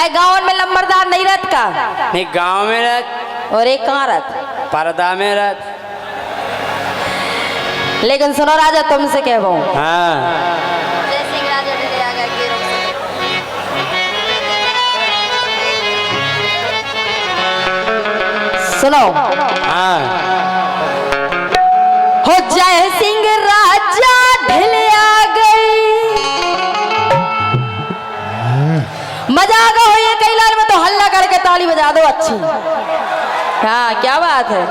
काय गाँव में लंबरदार नहीं रहत का? नहीं गांव में रहत और एक कहाँ रहत? पर्दा में रहत। लेकिन सुनो राजा तुमसे कह बहु हाँ सुनो हाँ हो जय सिंह राजा ढिल आ गई। मजा आ गया हो ये कैलाल में तो हल्ला करके ताली बजा दो अच्छी। हाँ क्या बात है।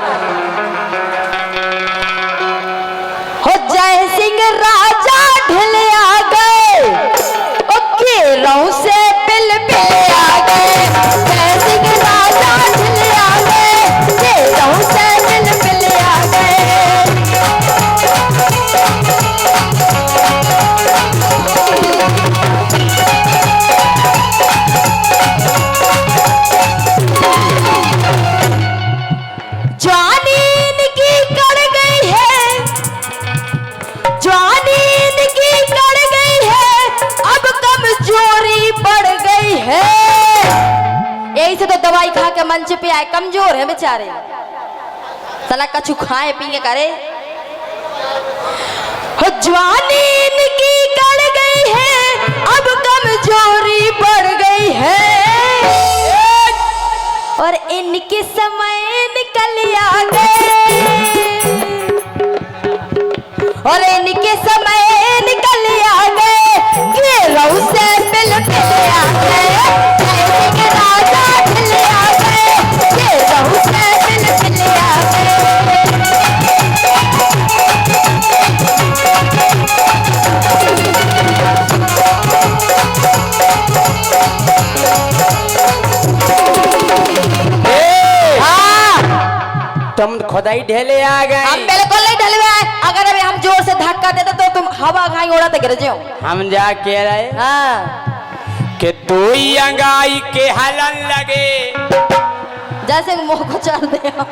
हो जय सिंह राजा ढिल आ गए ओके रहू से पिल पिल आ गए। जय सिंह राजा ढिल आ गए के रहू से पिल पिल आ गए। जवानी इनकी कड़ गई है, जवानी इनकी कड़ गई है, अब कमजोरी बढ़ गई है। यही से तो दवाई खा के मंच पे आए, कमजोर है बेचारे। साला कछु खाए पिए करे। हो जवानी इनकी कड़ गई है, अब कमजोरी बढ़ गई है। और इनके समय निकल आ गए, और इनके समय निकल आ गए ये रहू से पिल पिल आ गए। जय सिंह राजा ढिल आ गए ये रहू से पिल पिल आ गए। तुम खुदाई ढेले आ हम गए। बिल्कुल नहीं ढलवे आए। अगर अभी हम जोर से धक्का देते तो तुम हवा खाई उड़ाते गिर जाओ। हम जा कह रहे हाँ कि दो ही अंगाई के हलन लगे। जैसे मुंह को चल दे हम।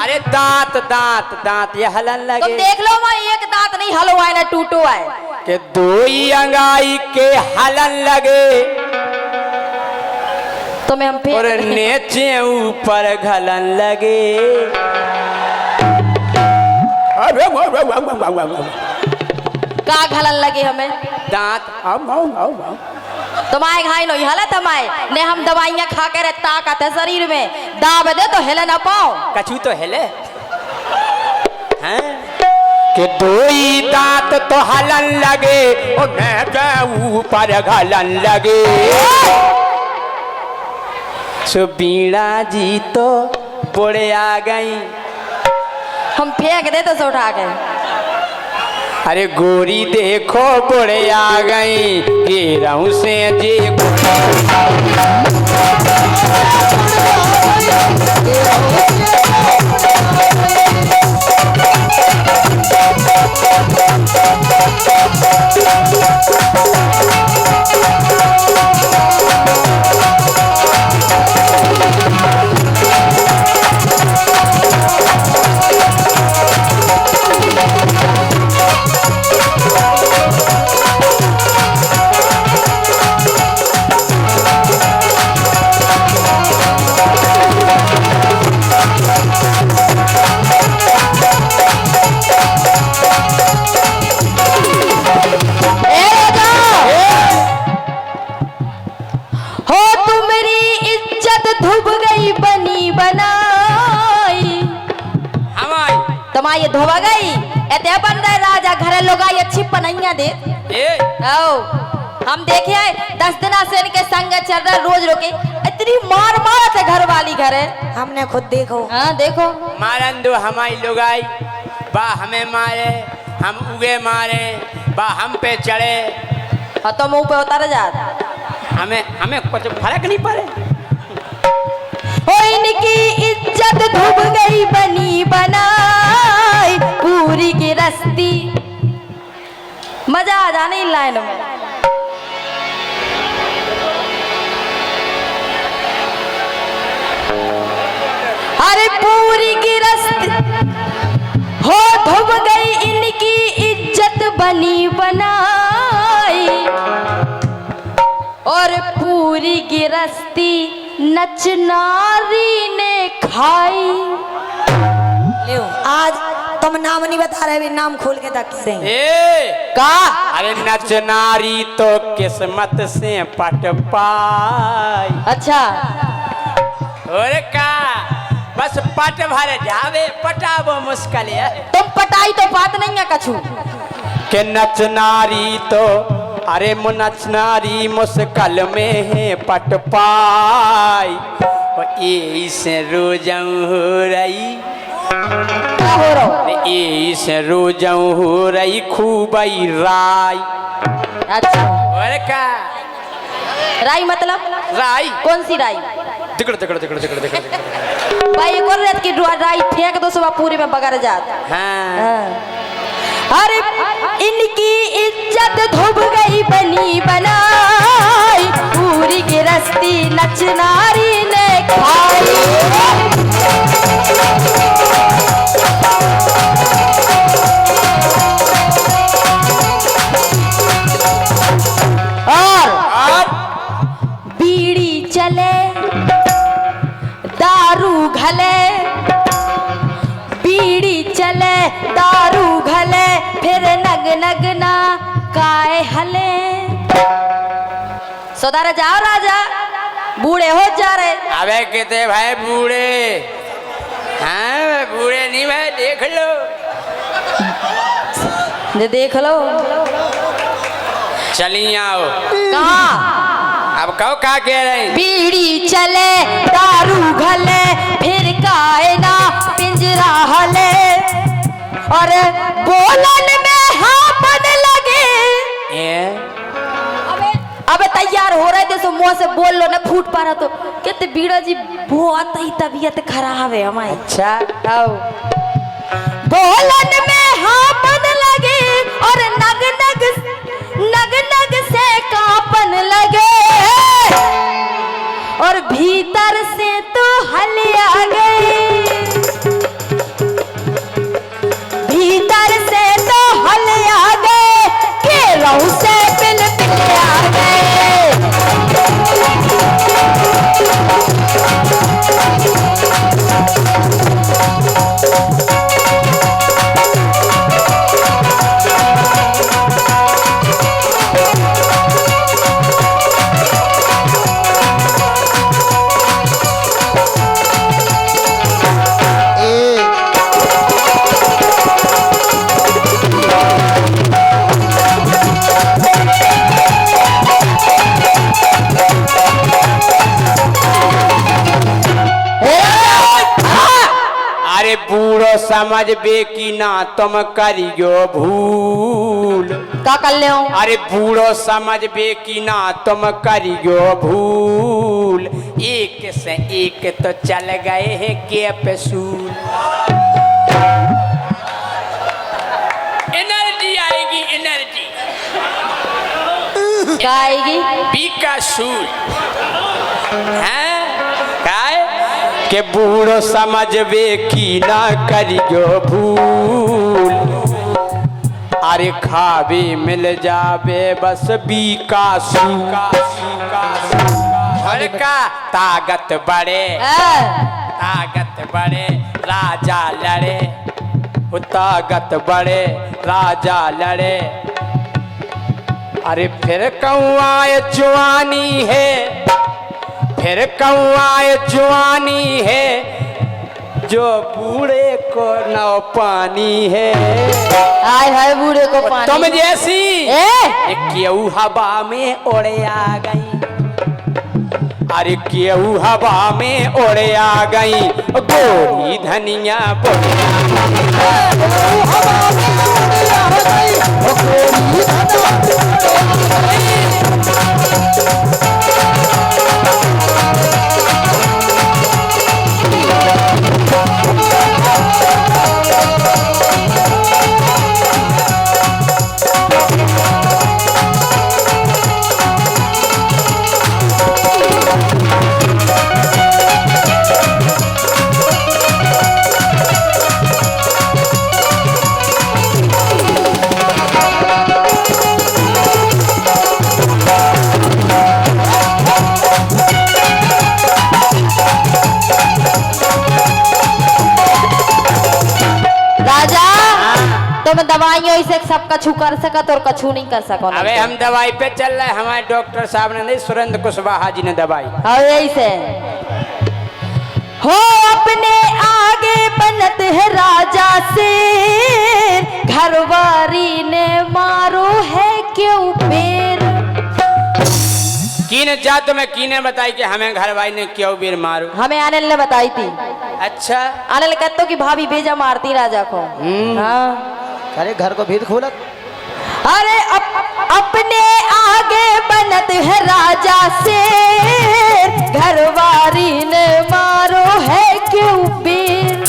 अरे दांत दांत दांत ये हलन तुम लगे। देख लो वहाँ एक दांत नहीं हलो आए ना टूटो आए। कि दो ही अंगाई के हलन लगे तुम्हें हम और फेंक दें। नीचे ऊपर घलन लगे। का घलन लगे हमें दांत तुम्हारे घाई नो हलत हमारे ने हम दवाइयाँ खा के रे ताकत है शरीर में दाब दे तो हिले ना पाओ। कछु तो हिले हैं कि दो ही दांत तो हलन लगे और नीचे ऊपर घलन लगे। सो बीड़ा जी तो बुढ़े आ गई। हम फेंक दे तो उठा के। अरे गोरी देखो बुढ़े आ गई गिरहू से जी। तुम्हारी धोवा गई एते बन रहे राजा घरे लोग आई अच्छी पनैया दे। आओ हम देखे आए 10 दिन से इनके संग चल रहा रोज रोके इतनी मार मारत है घर वाली घरे। हमने खुद देखो। हाँ देखो मारन दो हमारी लोग आई बा हमें मारे हम उगे मारे बा हम पे चढ़े और तो मुंह पे उतर जात। हमें हमें कुछ फर्क नहीं पड़े। हो इनकी इज्जत डूब गई बनी बनाई पूरी की रस्ती। मजा आ जाने इन लाइनों में। अरे पूरी की रस्ती हो डूब गई इनकी इज्जत बनी बनाई और पूरी पूरी गिरस्ती नचनारी ने खाई। ले आज तुम नाम नहीं बता रहे, भी नाम खोल के तक कह रहे ए का अरे नचनारी तो किस्मत से पट पाई। अच्छा और का बस पट भर जावे, पटावो मुश्किल है। तुम पटाई तो बात नहीं है कछु। के नचनारी तो अरे नचनारी मुश्किल में है पट पाई। से रोजऊ हो रही, क्या हो रहा? से रोजऊ हो रही खूबई राय। अच्छा और का राई मतलब राय कौन सी राई? दिकड़ दिकड़ दिकड़ दिकड़ दिकड़ दिकड़। भाई एक और रात की राई फेंक दो सुबह पूरी में बगर जात। हाँ अरे इनकी इज्जत धुब गई बनी बनाई, पूरी गिरस्ती नचनारी ने खाई। और बीड़ी चले दारू घले, बीड़ी चले दारू घले, फिर नग नग ना काय हले। सौदारा जाओ राजा, बूढ़े हो जा रहे। अबे कितने भाई बूढ़े? हाँ बूढ़े नहीं भाई, देख लो देख लो। चली आओ। कहाँ? अब कहो क्या कह रहे हैं? बीड़ी चले दारू घले, फिर काय ना पिंजरा हले, और बोलन में हापन लगे। अबे तैयार हो रहे थे सो मुंह से बोल लो ना, फूट पा रहा तो कहते बीड़ा जी बहुत ही तबीयत खराब है हमारी। अच्छा आओ। बोलन में हापन लगे और नग नग से कांपन लगे, और भीतर से तो हलिया गई, भीतर से तो हलिया गए, के रहू से पिल पिलिया गए। अरे बूढ़ो समझ बे की ना तुम करियो भूल। का कर ले हूं? अरे बूढ़ो समझ बे की ना तुम करियो भूल, एक से एक तो चल गए हैं के पसूल। एनर्जी आएगी, एनर्जी क्या आएगी? बीकासूल है काय के बूढ़ो समझबे की ना करियो भूल, अरे खावे मिल जावे बस बीकासूल। का ताकत बढ़े, ताकत बढ़े राजा लड़े, वो ताकत बढ़े राजा लड़े। अरे फिर कौआए जवानी है, फिर कौआए जवानी है, जो बूढ़े को नौ पानी है। आय हाय बूढ़े को पानी। तुम जैसी ए? क्यों हवा में उड़े आ गई, अरे क्यों हवा में उड़े आ गई, गोरी धनिया बोले हवा में उड़े आ गई, गोरी दवाइयों से सब कछु कर सकत और कछु नहीं कर सको। अबे हम दवाई पे चल रहे, हमारे डॉक्टर साहब ने नहीं, सुरेंद्र कुशवाहा जी ने दवाई। और ऐसे हो अपने आगे बनत है राजा से, घरवारी ने मारो है क्यों बेर। कीने जा तो मैं कीने बताई कि हमें घरवाई ने क्यों बेर मारो। हमें अनिल ने बताई थी। अच्छा, अनिल कहते कि भाभी बेजा मारती राजा को। हाँ। अरे घर को भीड़ खोलत। अरे अपने आगे बनत है राजा से, घरवारी ने मारो है क्यों बेर।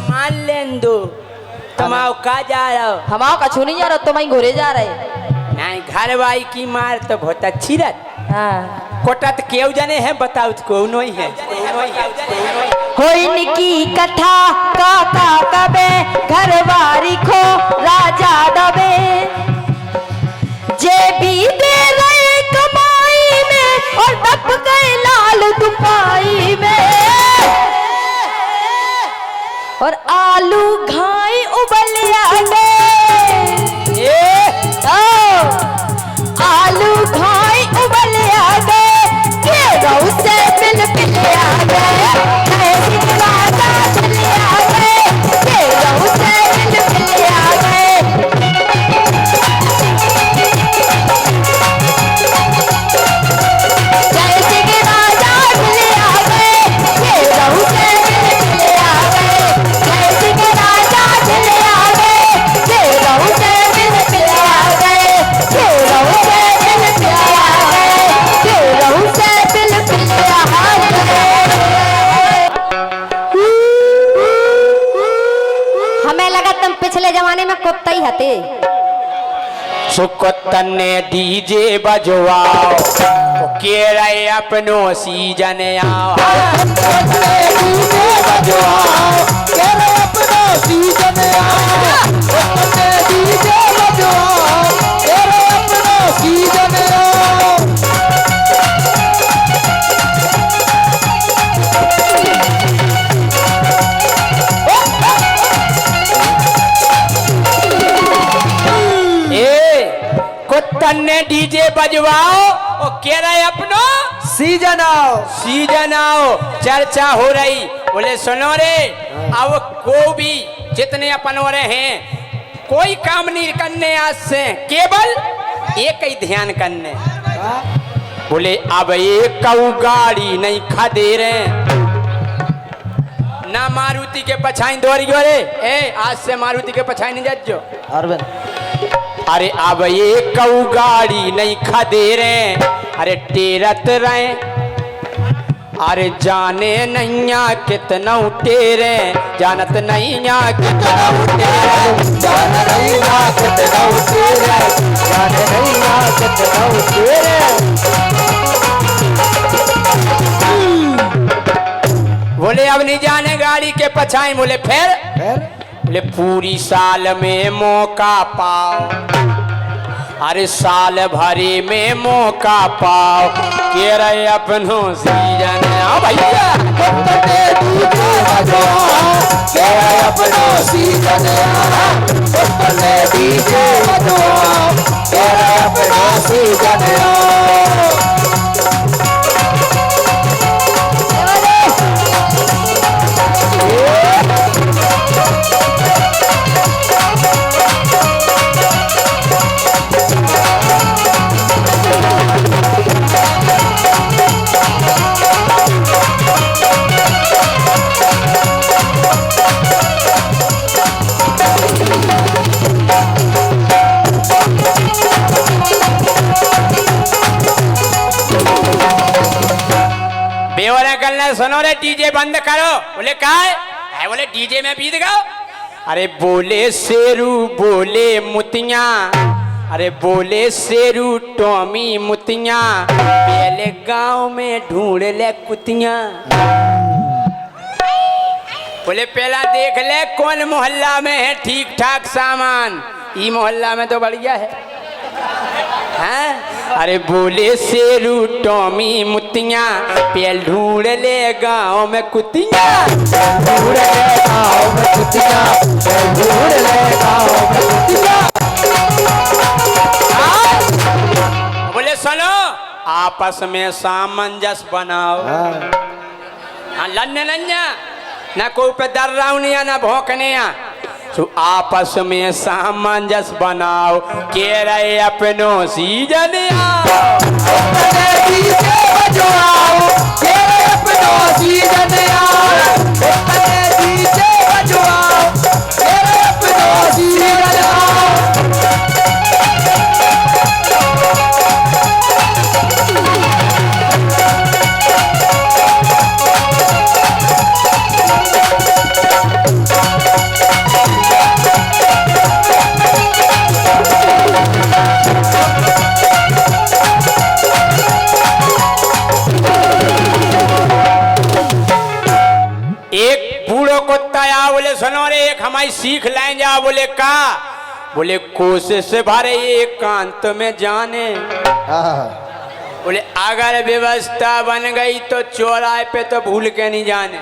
मान लें दो तुमाओ का जा रहा हो। हमाओ कछु नहीं जा रहा, तुम घोरे जा रहे। नहीं, घरवाई की मार तो बहुत अच्छी रहती। हाँ। कोटत क्यों जाने हैं बताओ, कौन ही है। होइन की कथा काका कबे, घरवारी को राजा दबे। जे भी दे रहे कमाई में और दब गए लाल दुपाई में। और आलू घाई उबल गए, आलू घाई उबल गए, केरों से मिल मिल आ गए। राजा चले आ गए, केरों से मिल मिल आ गए। जय सिंह राजा चले आ गए, केरों से मिल मिल आ गए। जय सिंह राजा चले आ गए, केरों से मिल मिल आ गए। केरों से मिल मिल आ गए, केरों से मिल मिल आ गए। हमें लगा तुम पिछले जमाने में कुत्ता ही हते। सुकुत्तन ने डीजे बजवाओ, के रहे अपनो सीजन आओ। डीजे बजवाओ, के रहे अपनो सीजन आओ। डीजे बजवाओ, के रहे अपनो सीजन आओ। कुत्तन ने डीजे बजवाओ, और कह रहे अपनो सीजन आओ। सीजन आओ। चर्चा हो रही, बोले सुनो रे, अब को भी जितने अपन हो रहे हैं, कोई काम नहीं करने आज से, केवल एक ही ध्यान करने। बोले अब एक गाड़ी नहीं खदे रहे, ना मारुति के पछाई दौड़ी गो रे। आज से मारुति के पछाई नहीं जाजो। अरविंद, अरे अब ये कऊ गाड़ी नहीं खदे रहे, अरे टेरत रहे। अरे जाने नैया कितना टेरे, जानत नैया कितना टेरे, जान नैया कितना टेरे, जान नैया कितना टेरे। बोले अब नहीं जाने गाड़ी के पछाई। बोले फिर बोले पूरी साल में मौका पाओ, अरे साल भरी में मौका पाओ, के रहे अपनो सीजन आओ भैया। के रहे अपनो सीजन आओ, डीजे बजवाओ, के रहे अपनो सीजन आओ। सुनो रे, डीजे बंद करो। बोले का है? बोले डीजे में बीत गाओ। अरे बोले शेरू बोले मुतिया, अरे बोले शेरू टॉमी मुतिया, पहले गांव में ढूंढ ले कुतिया। बोले पहला देख ले कौन मोहल्ला में है ठीक ठाक सामान, ई मोहल्ला में तो बढ़िया है। हैं? अरे बोले शेरू टॉमी मुतिया पेल ढूंढ ले गाँव में कुतिया, ढूंढ ले गाँव में कुतिया, ढूंढ ले गाँव में कुतिया। बोले सुनो आपस में सामंजस्य बनाओ। हाँ लन्ने नन्या ना कोई पे डर रहा हूँ ना भौंकने तो आपस में सामंजस्य बनाओ के रहे अपनों सीजन बोले सुनो रे एक हमारी सीख लाए जा। बोले का? बोले कोशिश भरे एकांत में जाने। बोले अगर व्यवस्था बन गई तो चौराहे पे तो भूल के नहीं जाने।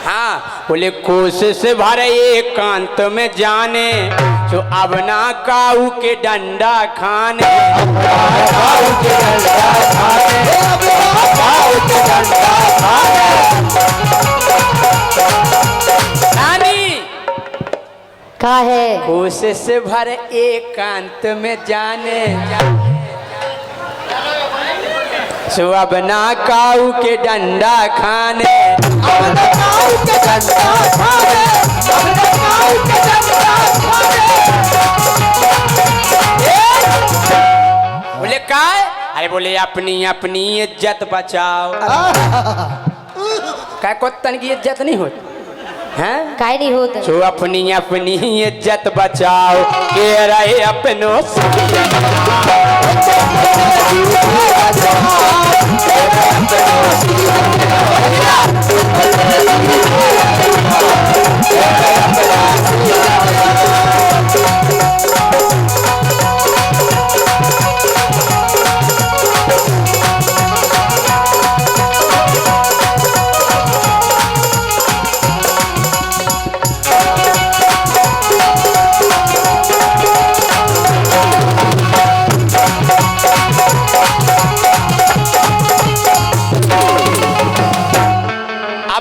हाँ बोले कोशिश भरे एकांत में जाने तो अब ना काऊ के डंडा खाने, काऊ के डंडा खाने, काऊ के डंडा खाने। का है कोशिश भर एकांत में जाने सो अब ना काऊ के डंडा खाने, अब ना काऊ के डंडा खाने, अब ना काऊ के डंडा खाने। बोले का? अरे बोले अपनी अपनी इज्जत बचाओ। क्या कुत्तन की इज्जत नहीं होती हैं? काय नहीं होता जो अपनी अपनी इज्जत बचाओ के रहे अपनों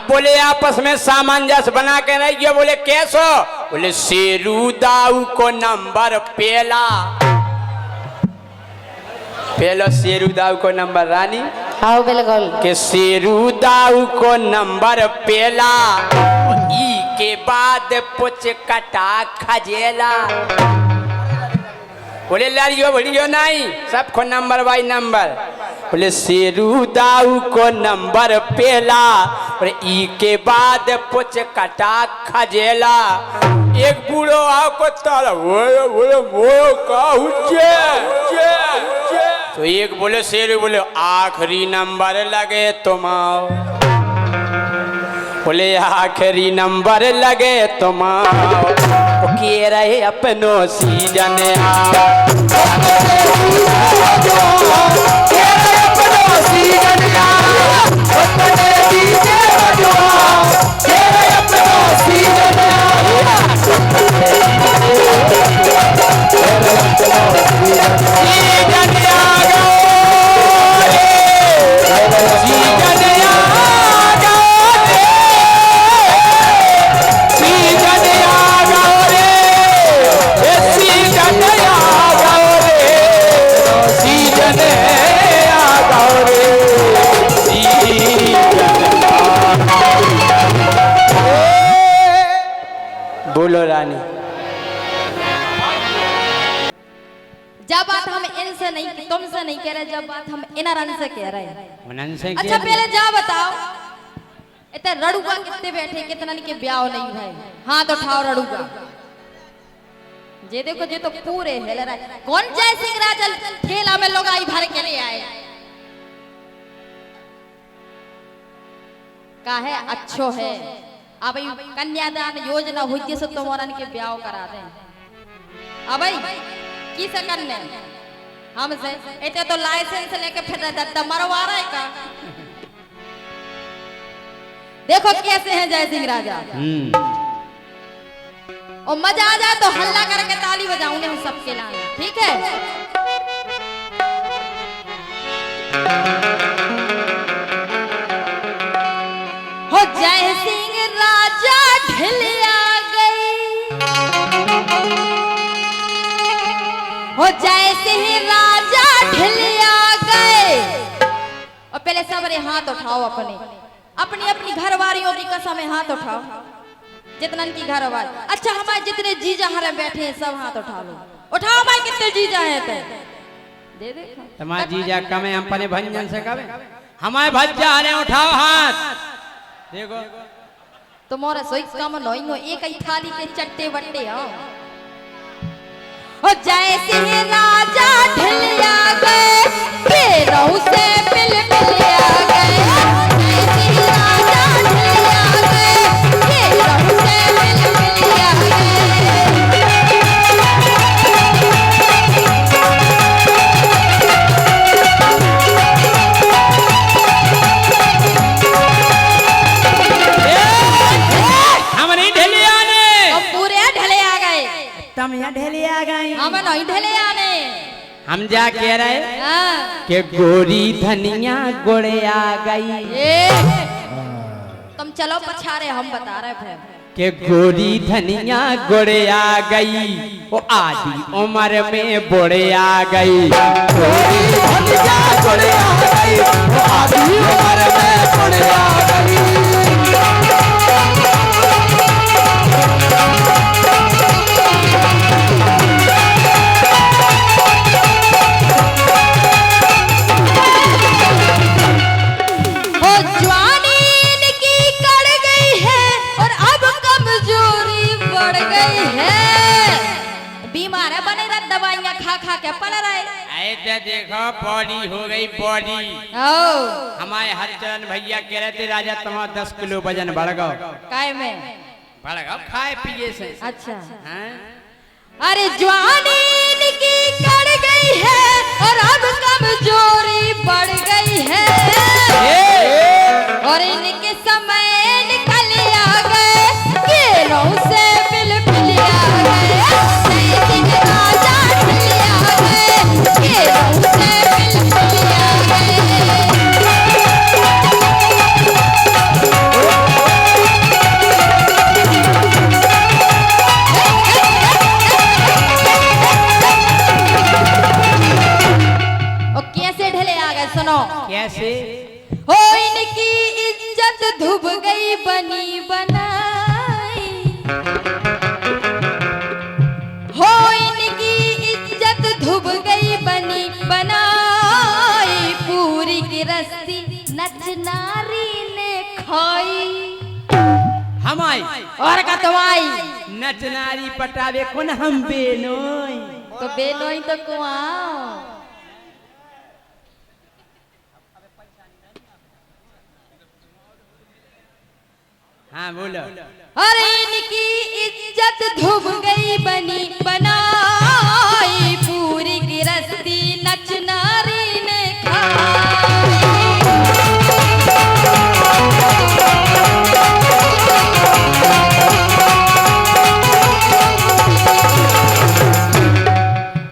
बोले आपस में सामंजस्य बना के रह गया। बोले कैसो? बोले शेरू दाऊ को नंबर पेला, पेलो शेरू दाऊ को नंबर रानी। हाँ बिल्कुल के शेरू दाऊ को नंबर पेला ई के बाद पुछ कटा खजेला। बोले लड़ियो भड़ियो नहीं सबको नंबर बाई नंबर। बोले शेरू दाऊ को नंबर पेला और ई के बाद पुछ कटा खजेला। एक बूढ़ो आओ को तारा बोले बोले वो काहू तो एक बोले शेरू बोले आखिरी नंबर लगे तुम आओ। बोले आखिरी नंबर लगे तुम आओ के रहे अपनों सीजन बोलो रानी। जब बात हम इनसे नहीं तुमसे नहीं कह रहे, जब बात हम इनारन से कह रहे हैं। अच्छा पहले जा बताओ इतने रड़ुआ कितने बैठे कितना के ब्याह नहीं भाई हाथ उठाओ रड़ुआ। जे देखो जे तो पूरे हिल रहा है। कौन जय सिंह राजल ठेला में लोग आई भर के नहीं आए का है अच्छो है। अब कन्यादान योजना हुई सो तुम्हारन के ब्याह करा दे। अब की सकन हमसे इतने तो लाइसेंस लेके फिर दद्दा मरवा रहा है का। देखो कैसे हैं जय सिंह राजा। और मजा आ जाए तो हल्ला करके ताली बजाऊंगे हम सबके लिए, ठीक है। हो जय सिंह राजा ढिलिया गई, हो जय सिंह राजा ढिलिया गए। और पहले सबरे हाथ उठाओ, अपने अपनी अपनी घरवारियों की कसम है हाथ उठाओ, जितनन की घरवारी। अच्छा हमारे जितने जीजा हमारे बैठे हैं सब हाथ उठा लो, उठाओ भाई कितने जीजा हैं ते दे दे। तुम्हारे जीजा कम है, हम पने भंजन से कवे हमारे भज्जा ने उठाओ हाथ। देखो तुम्हारे सोई कम नोइंगो एक ही थाली के चट्टे बट्टे हो। ओ जय सिंह राजा ढिलिया गए, केरों से मिल मिलिया गए। जय सिंह राजा ढिलिया गए, केरों से मिल मिलिया गए। हम नहीं ढिलिया ने, अब पूरे ढले आ गए, तुम यहाँ ढिलिया आ गए। हम नहीं ढले आने। हम जा कह रहे हाँ। कि गोरी धनिया गोड़े आ गई, तुम चलो पछारे हम बता रहे हैं कि गोरी धनिया गोड़े आ गई, वो आधी उम्र में बोड़े आ गई। गोरी धनिया गोड़े आ गई, वो आधी उम्र में बोड़े आ गई। खा के पल रहे। ऐसे देखो बॉडी हो गई बॉडी। हमारे हरिचरण भैया कह रहे थे राजा तुम्हारा 10 किलो वजन बढ़ गया। काय में बढ़ गया खाए पिए से। अच्छा हाँ? अरे जवानी इनकी कड़ गई है और अब कमजोरी बढ़ गई है, और इनके समय निकल आ गए, केरों से मिल मिल आ गए। जय सिंह राजा ढिल आ गए, केरों से मिल मिल आ गए। और कैसे ढले आ गए सुनो। कैसे? हो इनकी इज्जत धुब गई बनी बनाई, हो इनकी इज्जत धुब गई बनी बनाई, पूरी गिरस्ती नच नारी ने खाई। हमारी और का तुम्हारी नचनारी पटावे कौन हम बेनोई। तो बेनोई तो कुआं। हाँ बोलो। अरे इनकी इज्जत धुब गई बनी बनाई, पूरी गिरस्ती नच नारी ने खाई।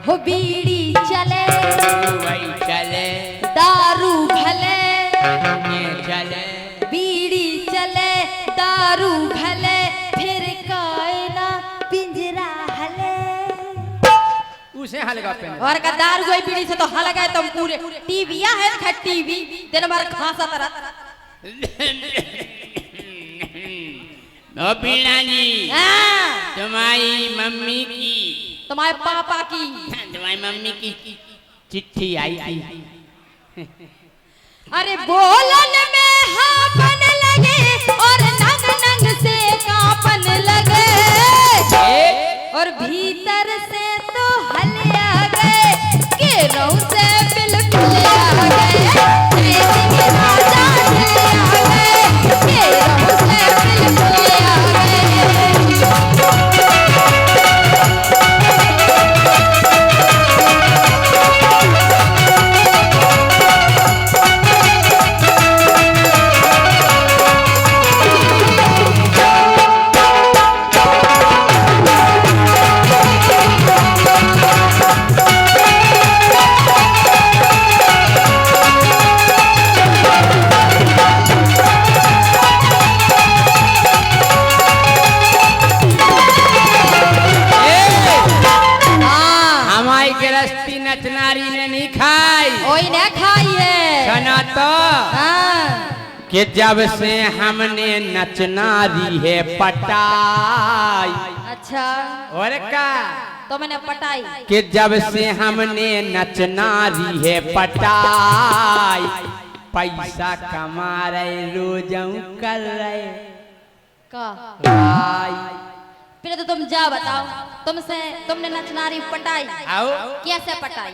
हो बीड़ी चले वही चले दारू भले, ये चले बीड़ी चले दारू भले, फिर कायना पिंजरा हले। उसे हलगा पे और का दारू कोई बीड़ी से तो हल गए तुम पूरे। टीवी है खा टीवी दिन भर खांसा तरह। ओ पीला जी हाँ, तुम्हारी मम्मी की तुम्हारे पापा की तुम्हारी मम्मी की चिट्ठी आई थी। अरे बोलन में हापन लगे और नंग नंग से कांपन लगे, और भीतर से तो हल आ गए, केरों से बिल्कुल आ गए। जय सिंह राजा ढिल आ गए, केरों से बिल्कुल आ गए। कि जब से हमने नचनारी है पटाई। अच्छा और का तो मैंने पटाई कि जब से हमने नचनारी है पटाई, पैसा कमा रहे रोजों कर रहे का। भाई। फिर तो तुम जा बताओ, तुमने नचनारी पटाई, आओ कैसे पटाई?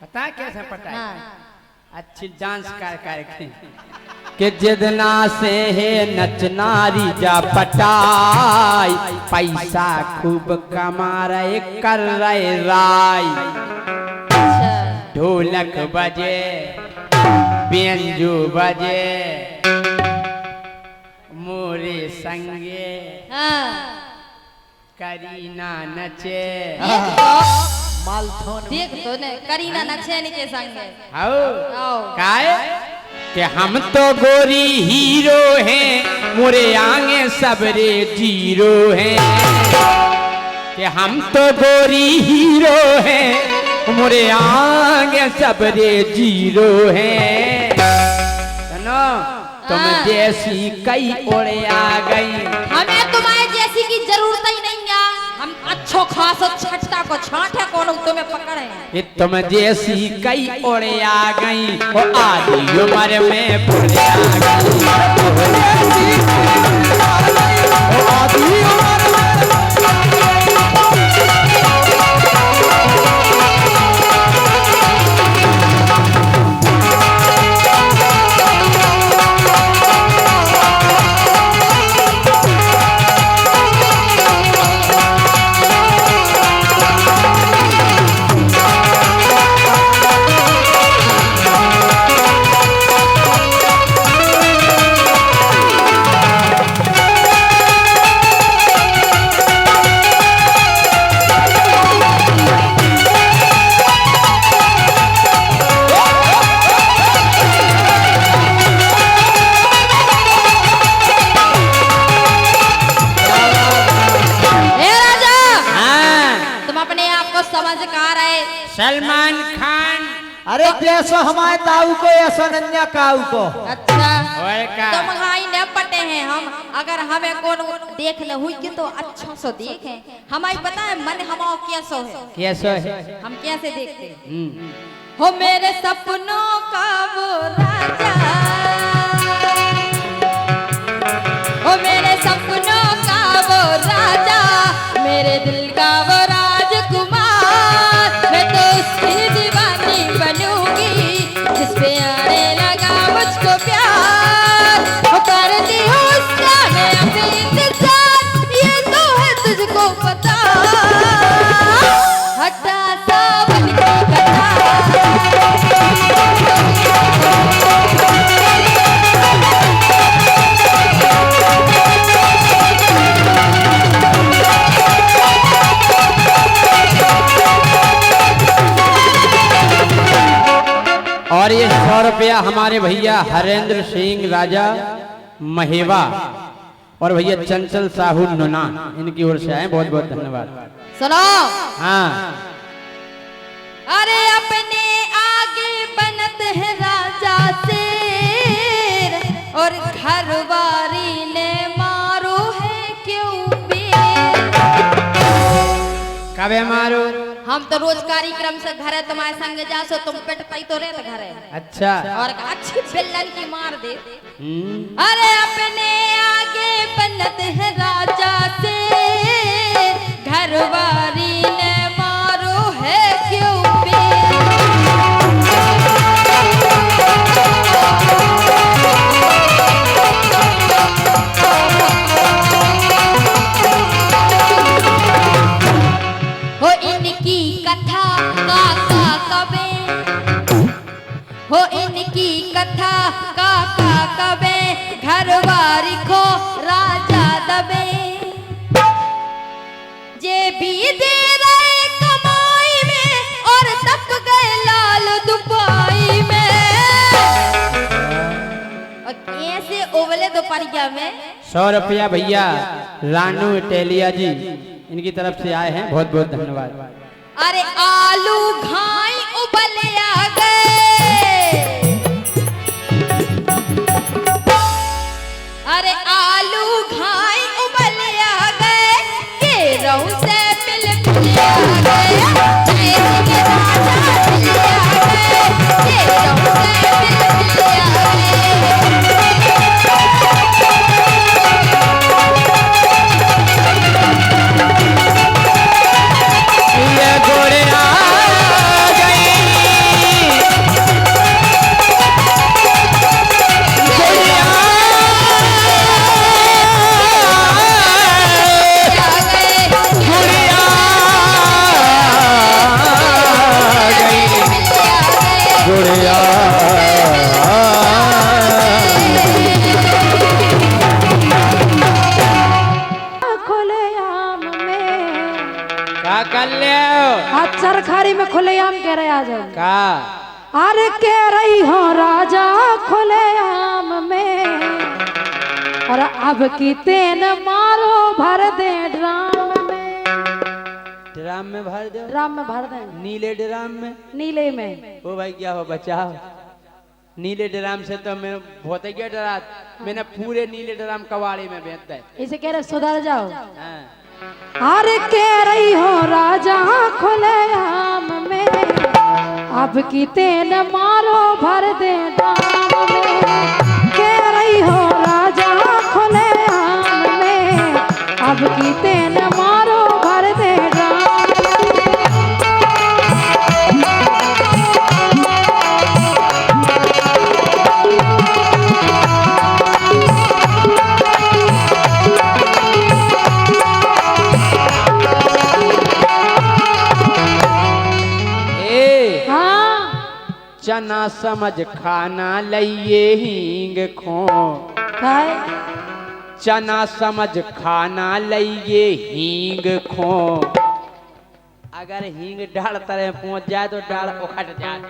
पता कैसे पटाई? हाँ। अच्छी डांस कर कि जितना से है नचनारी जा पटाई, पैसा खूब कमा रहे कर रहे राय। अच्छा ढोलक बजे बेंजू बजे मोरे संगे हाँ। करीना नचे। देख तो ने करीना नचे नीचे संगे। आओ आओ काय कि हम तो गोरी हीरो हैं, मोरे आगे सबरे जीरो हैं। कि हम तो गोरी हीरो हैं, मोरे आगे सबरे जीरो हैं। सुनो तुम जैसी कई ओढ़े आ गई, हमें तुम्हारे जैसी की जरूरत ही नहीं है। हम अच्छो खासो छटता को छांटे कौन तुम्हें पकड़े। कि तुम जैसी कई ओढ़े आ गई, वो आधी उम्र में बुढ़े आ गई। सलमान खान। अरे जैसो हमारे ताऊ को ऐसा नन्या काऊ को। अच्छा और का तुम हाई न पटे हैं हम, अगर हमें कौन देख ले हुई कि तो अच्छा सो देखे। हमारी पता है मन हमाओ कैसो है, कैसो है हम कैसे देखते हैं। हो मेरे सपनों का वो राजा, हो मेरे सपनों का वो राजा, मेरे दिल का वो राजकुमार। मैं तो उसकी दीवानी बनूंगी, जिस पे आने लगा मुझको प्यार। वो करती हूँ उसका मैं अपने इंतजार, ये तो है तुझको पता। हटा सावन की कथा, और ये 100 रुपया हमारे भैया हरेंद्र सिंह राजा महेवा और भैया चंचल साहू नुना, इनकी ओर से आए, बहुत बहुत धन्यवाद। सुनो। हाँ अरे अपने आगे बनत है राजा शेर, और घरवारी ने मारो है क्यों बेर। कबे मारो? हम तो रोज कार्यक्रम से घरे तुम्हारे संग जा सो, तुम पेटताई तो रहते घरे। अच्छा और अच्छी बेलन की मार दे। अरे अपने आगे बनत है राजा शेर, घरवारी ने मारो है क्यों बेर। हो इनकी कथा काका कबे, हो इनकी कथा काका कबे, घरवारी को राजा दबे। जे भी दे रहे कमाई में, और तक गए लाल दुपाई में। और ऐसे ओवले दोपहरिया में 100 रुपया भैया रानू टेलिया जी, इनकी तरफ से आए हैं, बहुत बहुत धन्यवाद। अरे आलू घाई उबले आ गए, सरकारी में खुलेआम कह रहे आ जाओ का अरे कह रही हो राजा खुलेआम में और अब की तेन मारो भर दे ड्राम में भर दो, ड्राम में भर दे, नीले ड्राम में। नीले में। ओ भाई क्या हो बचाओ, नीले ड्राम से तो मैं बहुत ही क्या डरा, मैंने पूरे नीले ड्राम कबाड़ी में बेच दे। इसे कह रहे सुधर जाओ। हाँ। अरे कह रही हो राजा खुलेआम में अब की तेन मारो भर दे ड्राम में। कह रही हो राजा खुलेआम में अब की तेन मारो भर दे ड्राम। चना समझ खाना लइए हींग खो, चना समझ खाना लइए हींग खो। अगर हींग डाल तरह पहुंच जाए तो डाल उखड़ जाए।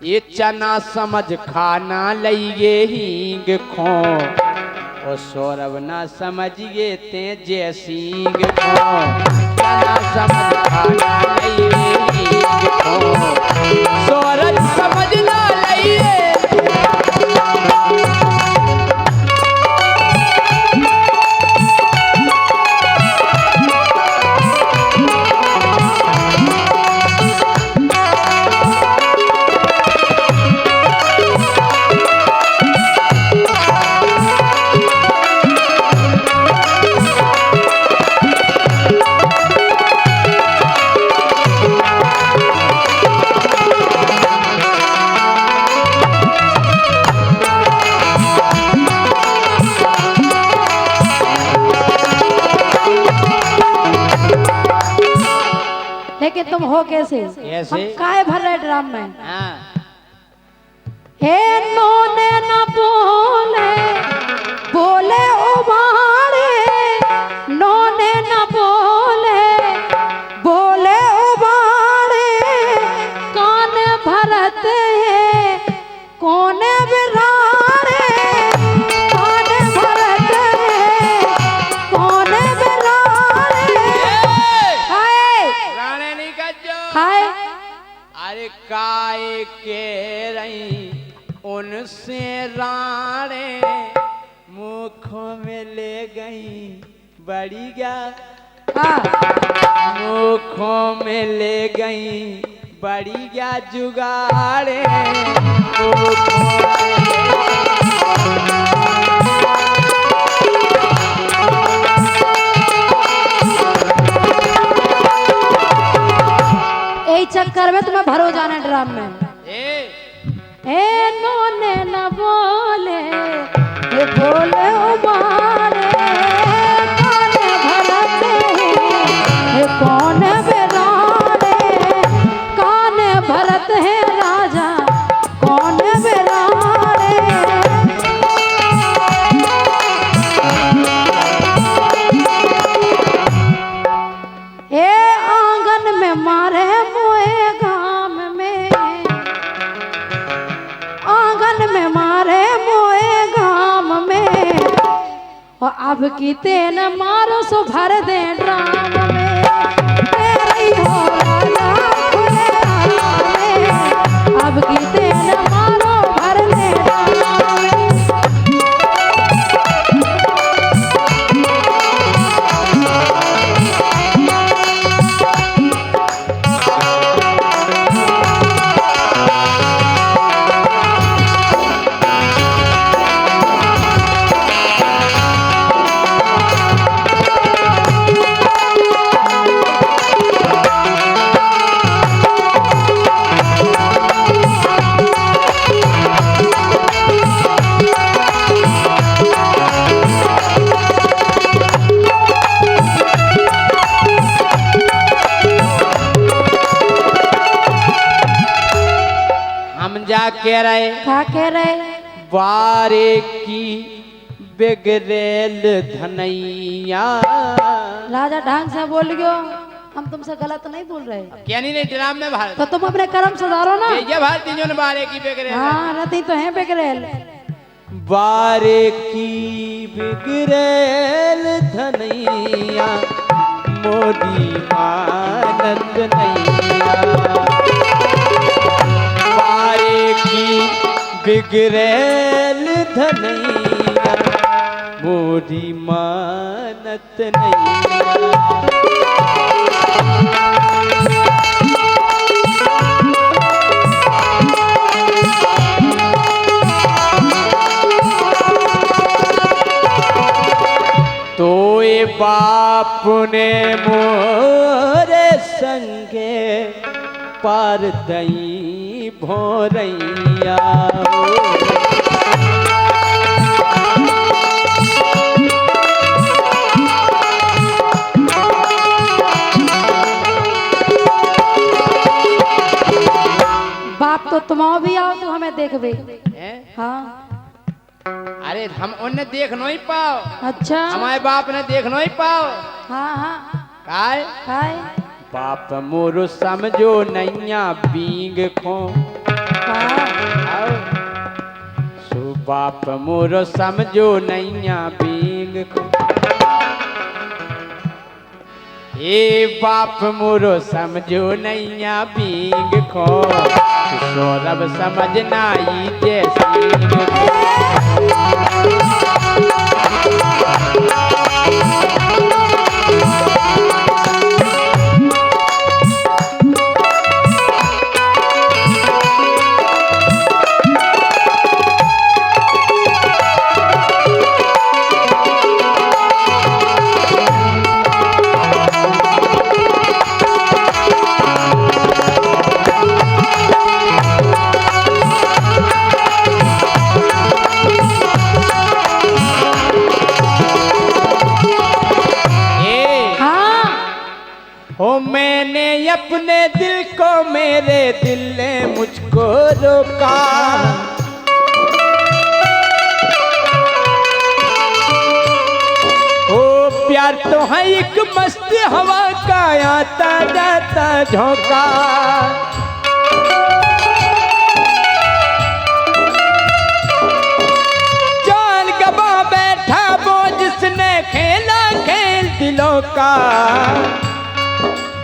ये चना समझ खाना लइए हींग खो, ओ सौरभ ना समझिए ते जैसींग खो। चना समझ खाना लइए हींग खो, सौरभ समझना लइए। लेकिन तुम हो कैसे? कैसे? हम काहे भर रहे ड्राम में? हाँ। हे नोने न बोले बोले उबारे, नोने न बोले बोले उबारे, कान भरते हैं कौन बिरारे, कान भरते हैं कौन बिरारे। राणे नहीं कज्जो। हाय अरे काय के रही उनसे राणे, मुखों में ले गई बड़ी गा, मुखों में ले गई बड़ी गा जुगाड़े। यही चक्कर में तुम्हें भरो जाना ड्राम में। ए नोने न बोले ये बोले उबारे, कान भरते हैं ये कौन बिरारे, कान भरत है राजा कौन बिरारे। ए आंगन में मारे मोए गाम में, आंगन में मारे मोए गाम में, और अब की तेन मारो सो भर दे ड्राम में। तेरी हो राजा खुलेआम में, अब की तेन मारो भर दे ड्राम में। जा कह रहे, क्या कह रहे? बारे की बिगड़ेल धनैया। राजा ढंग से बोल गयो, हम तुमसे गलत नहीं बोल रहे। क्या नहीं ड्राम में भारत तो तुम अपने कर्म सुधारो ना। ये भारती जो बारे की बेगरे हाँ रहती तो है बेगरेल। बारे की बिगड़ेल धनैया मोदी मानत नैया। बारे की बिगड़ेल धनैया मोदी मानत नैया। तोए बाप ने मोरे संगे पार दई भोरैया। बाप तो तुम भी आओ तो हमें देखबे। हाँ अरे हम उन्हें देख नहीं पाओ। अच्छा हमारे बाप ने देख नहीं पाओ। हाँ हाँ काय काय बाप मोरो समझो नैया बींग को। हाँ सो बाप मोरो समझो नैया बींग को। ए बाप मोरो समझो नैया बींग को। सौरभ समझना ही जैसी मैंने अपने दिल को मेरे दिल ने मुझको रोका। ओ प्यार तो है एक मस्त हवा का आता जाता झोंका। जान गवा बैठा वो जिसने खेला खेल दिलों का।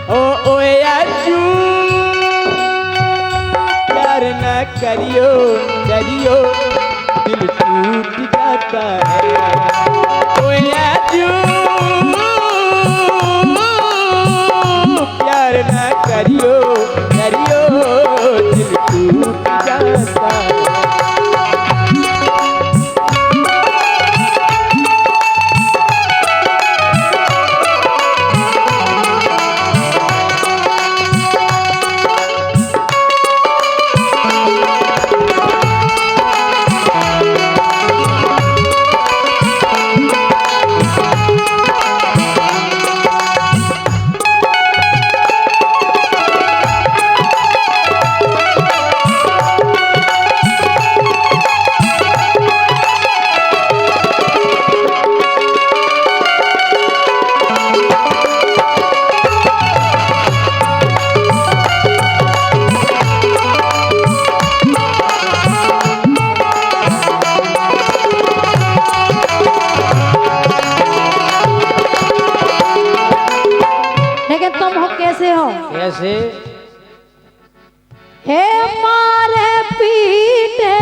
ओ याजू प्यार न करियो डरियो दिल टूट जाता है। ओ याजू प्यार न करियो डरियो दिल टूट जाता है। कैसे हे मारे पीटे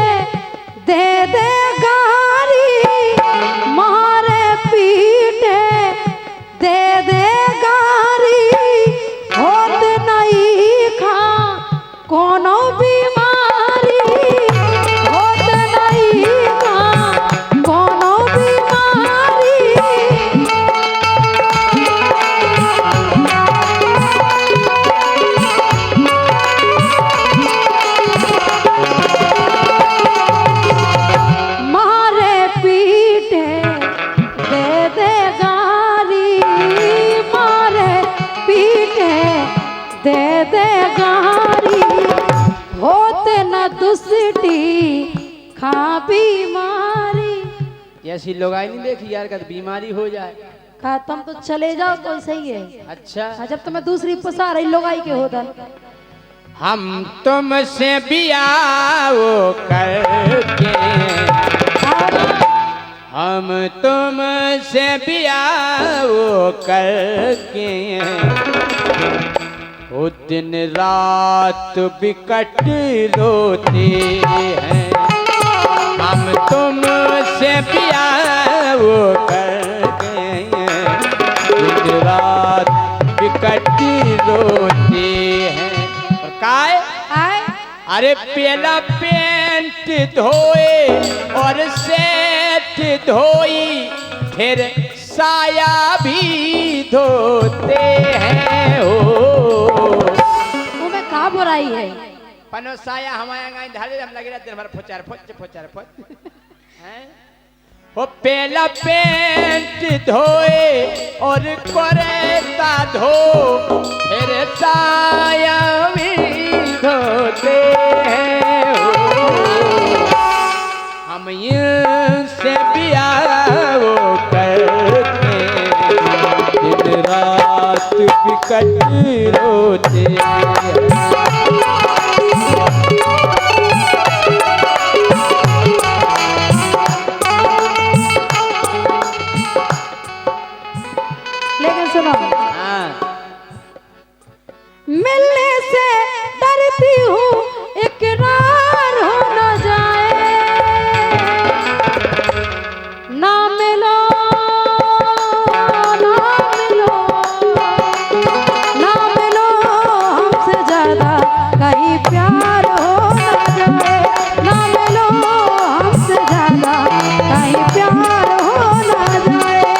दे दे गारी। मारे पीटे दे दे गारी। होत नहीं खा कोनो बीमारी। होत नहीं खा कोनो बीमारी। दे दे गारी होते न दुष्टी खा बीमारी। ऐसी लोग आई नहीं देखी यार, का बीमारी हो जाए कहा तुम तो चले जाओ तो सही है। अच्छा जब तुम्हें दूसरी पसा रही लोग आई के होता हम तुमसे बियाह करके, हम तुमसे बियाह करके वो दिन रात बिकट रोते हैं। हम तुमसे बियाह करके दिन रात बिकट रोते हैं। और काय अरे पहला पेंट धोए और सेठ धोई, फिर साया भी धोते हैं। हो तुम्हें कहा बुराई है? पनो साया हमारे गाय ढाले हम लगे दिन भर फोचार फोच हैं। वो पहला पेंट धोए और करेता धो, फिर साया भी धोते हैं। हम से बियाह करके दिन रात बिकट रोते हैं। लेकिन सुनो, हाँ मिलने से डरती हूँ इकरार हो न जाए, ना मिलो ना मिलो ना मिलो हमसे ज्यादा कहीं प्यार हो न जाए, ना मिलो हमसे ज्यादा कहीं प्यार हो न जाए।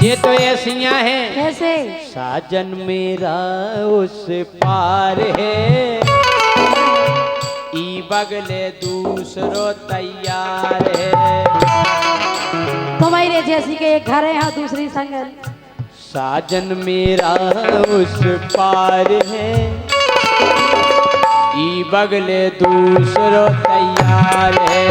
ये तो ऐसियां हैं। कैसे? साजन मेरा उस पार है, ई बगले दूसरो तैयार है। तुम्हारे जैसी के एक घर है यहाँ दूसरी संगल। साजन मेरा उस पार है, ई बगले दूसरो तैयार है।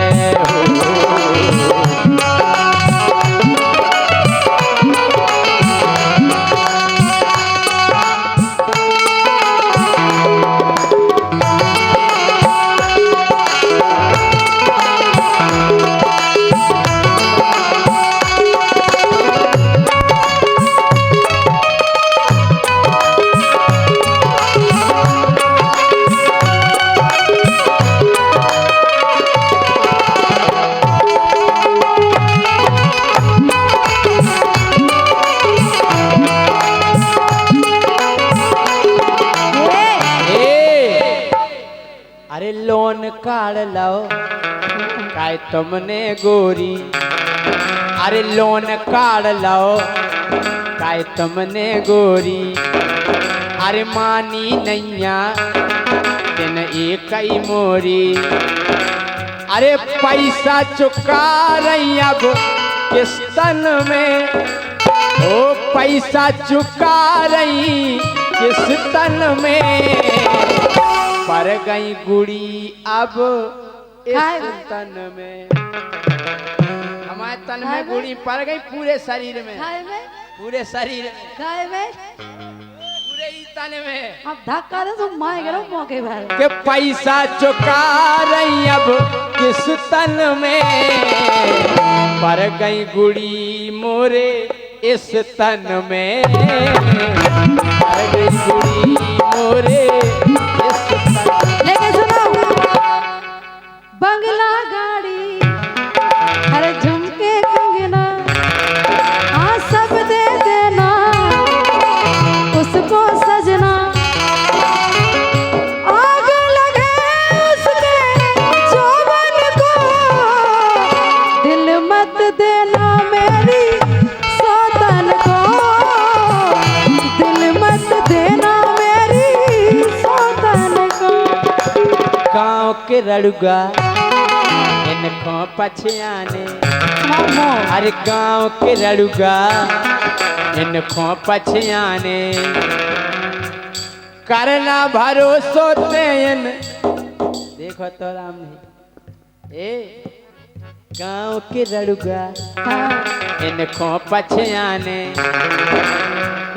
अरे लोन काढ़ लाओ काय तुमने गोरी, अरे लोन काढ़ लाओ काय तुमने गोरी। अरे मानी नैया दिन एक ही मोरी, अरे पैसा चुका रही अब किस्तन में, ओ पैसा चुका रही किस्तन में। पर गई गुड़ी अब इस तन में, हमारे तन में गुड़ी पड़ गई पूरे शरीर में, पूरे शरीर में, पूरे ही तन में। अब धक्का दे तो मार करो मौके पर के पैसा चुका रही अब किस तन में, पड़ गई गुड़ी मोरे इस तन में। पड़ गई गुड़ी मोरे इस तन में। लेकिन सुनो, बंगला गाड़ी हर झुमके कंगना, हाँ सब दे देना उसको सजना। आग लगे उसके जोबन को, दिल मत देना मेरी सौतन को, दिल मत देना मेरी सौतन को। गाँव के रड़ुगा इनको पछियाने, अरे गाँव के रड़ुगा इनको पछियाने। करना भरोसो तेन देखो तो राम नहीं ए गांव के रड़ुआ इनको पछयाने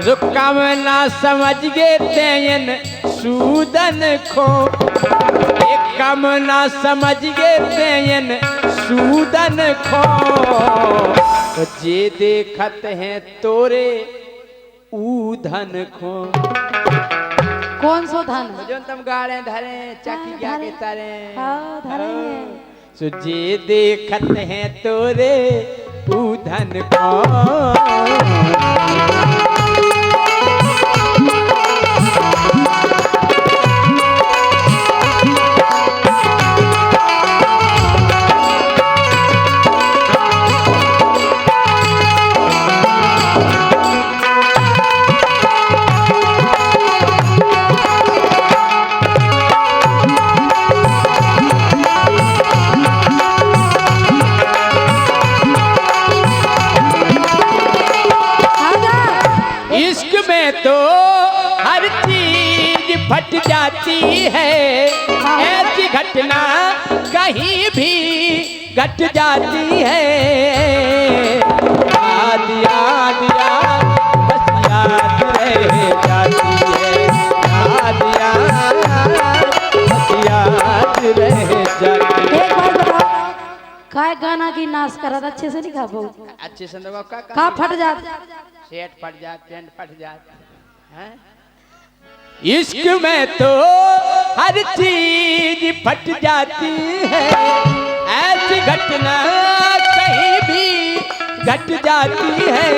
रुकम ना समझ गए तेन सूदन को एक कम ना समझ गए तेन सूदन को जे देखत हैं तोरे ऊधन को कौन सो धन? जो तुम गाड़े धरे चाकी क्या के तारे हाँ, धरे हैं। सो जे देखत हैं तोरे ऊधन को तो हर चीज फट जाती है ऐसी घटना कहीं भी घट जाती है याद याद याद बस याद रह जाती है याद याद बस याद रह जाती है। एक बार बताओ काय गाना की नाश करा था अच्छे से नहीं गा पाऊ? अच्छे से लोगों का फट जात? सेट फट जात टेंट फट जात हैं? इश्क में तो हर चीज फट जाती है ऐसी घटना कहीं भी घट जाती है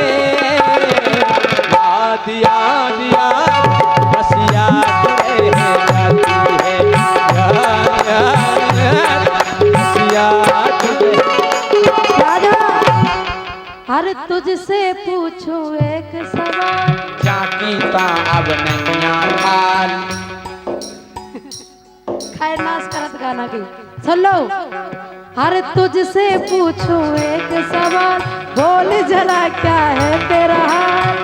याद याद याद बस याद रह जाती है याद याद बस याद राजा हर तुझसे पूछूं एक सवाल जाकी ता अब नैया हाल खैर नाश करत गाना की सुन लो। हर तुझसे पूछूं एक सवाल बोल जरा क्या है तेरा हाल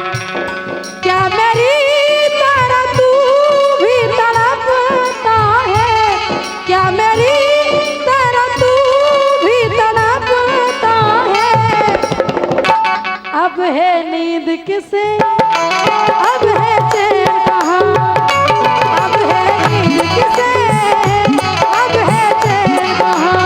क्या मेरी तरह तू भी तड़पता है क्या मेरी तरह तू भी तड़पता है अब है नींद किसे अब है चैन कहाँ अब है नींद किसे अब है चैन कहाँ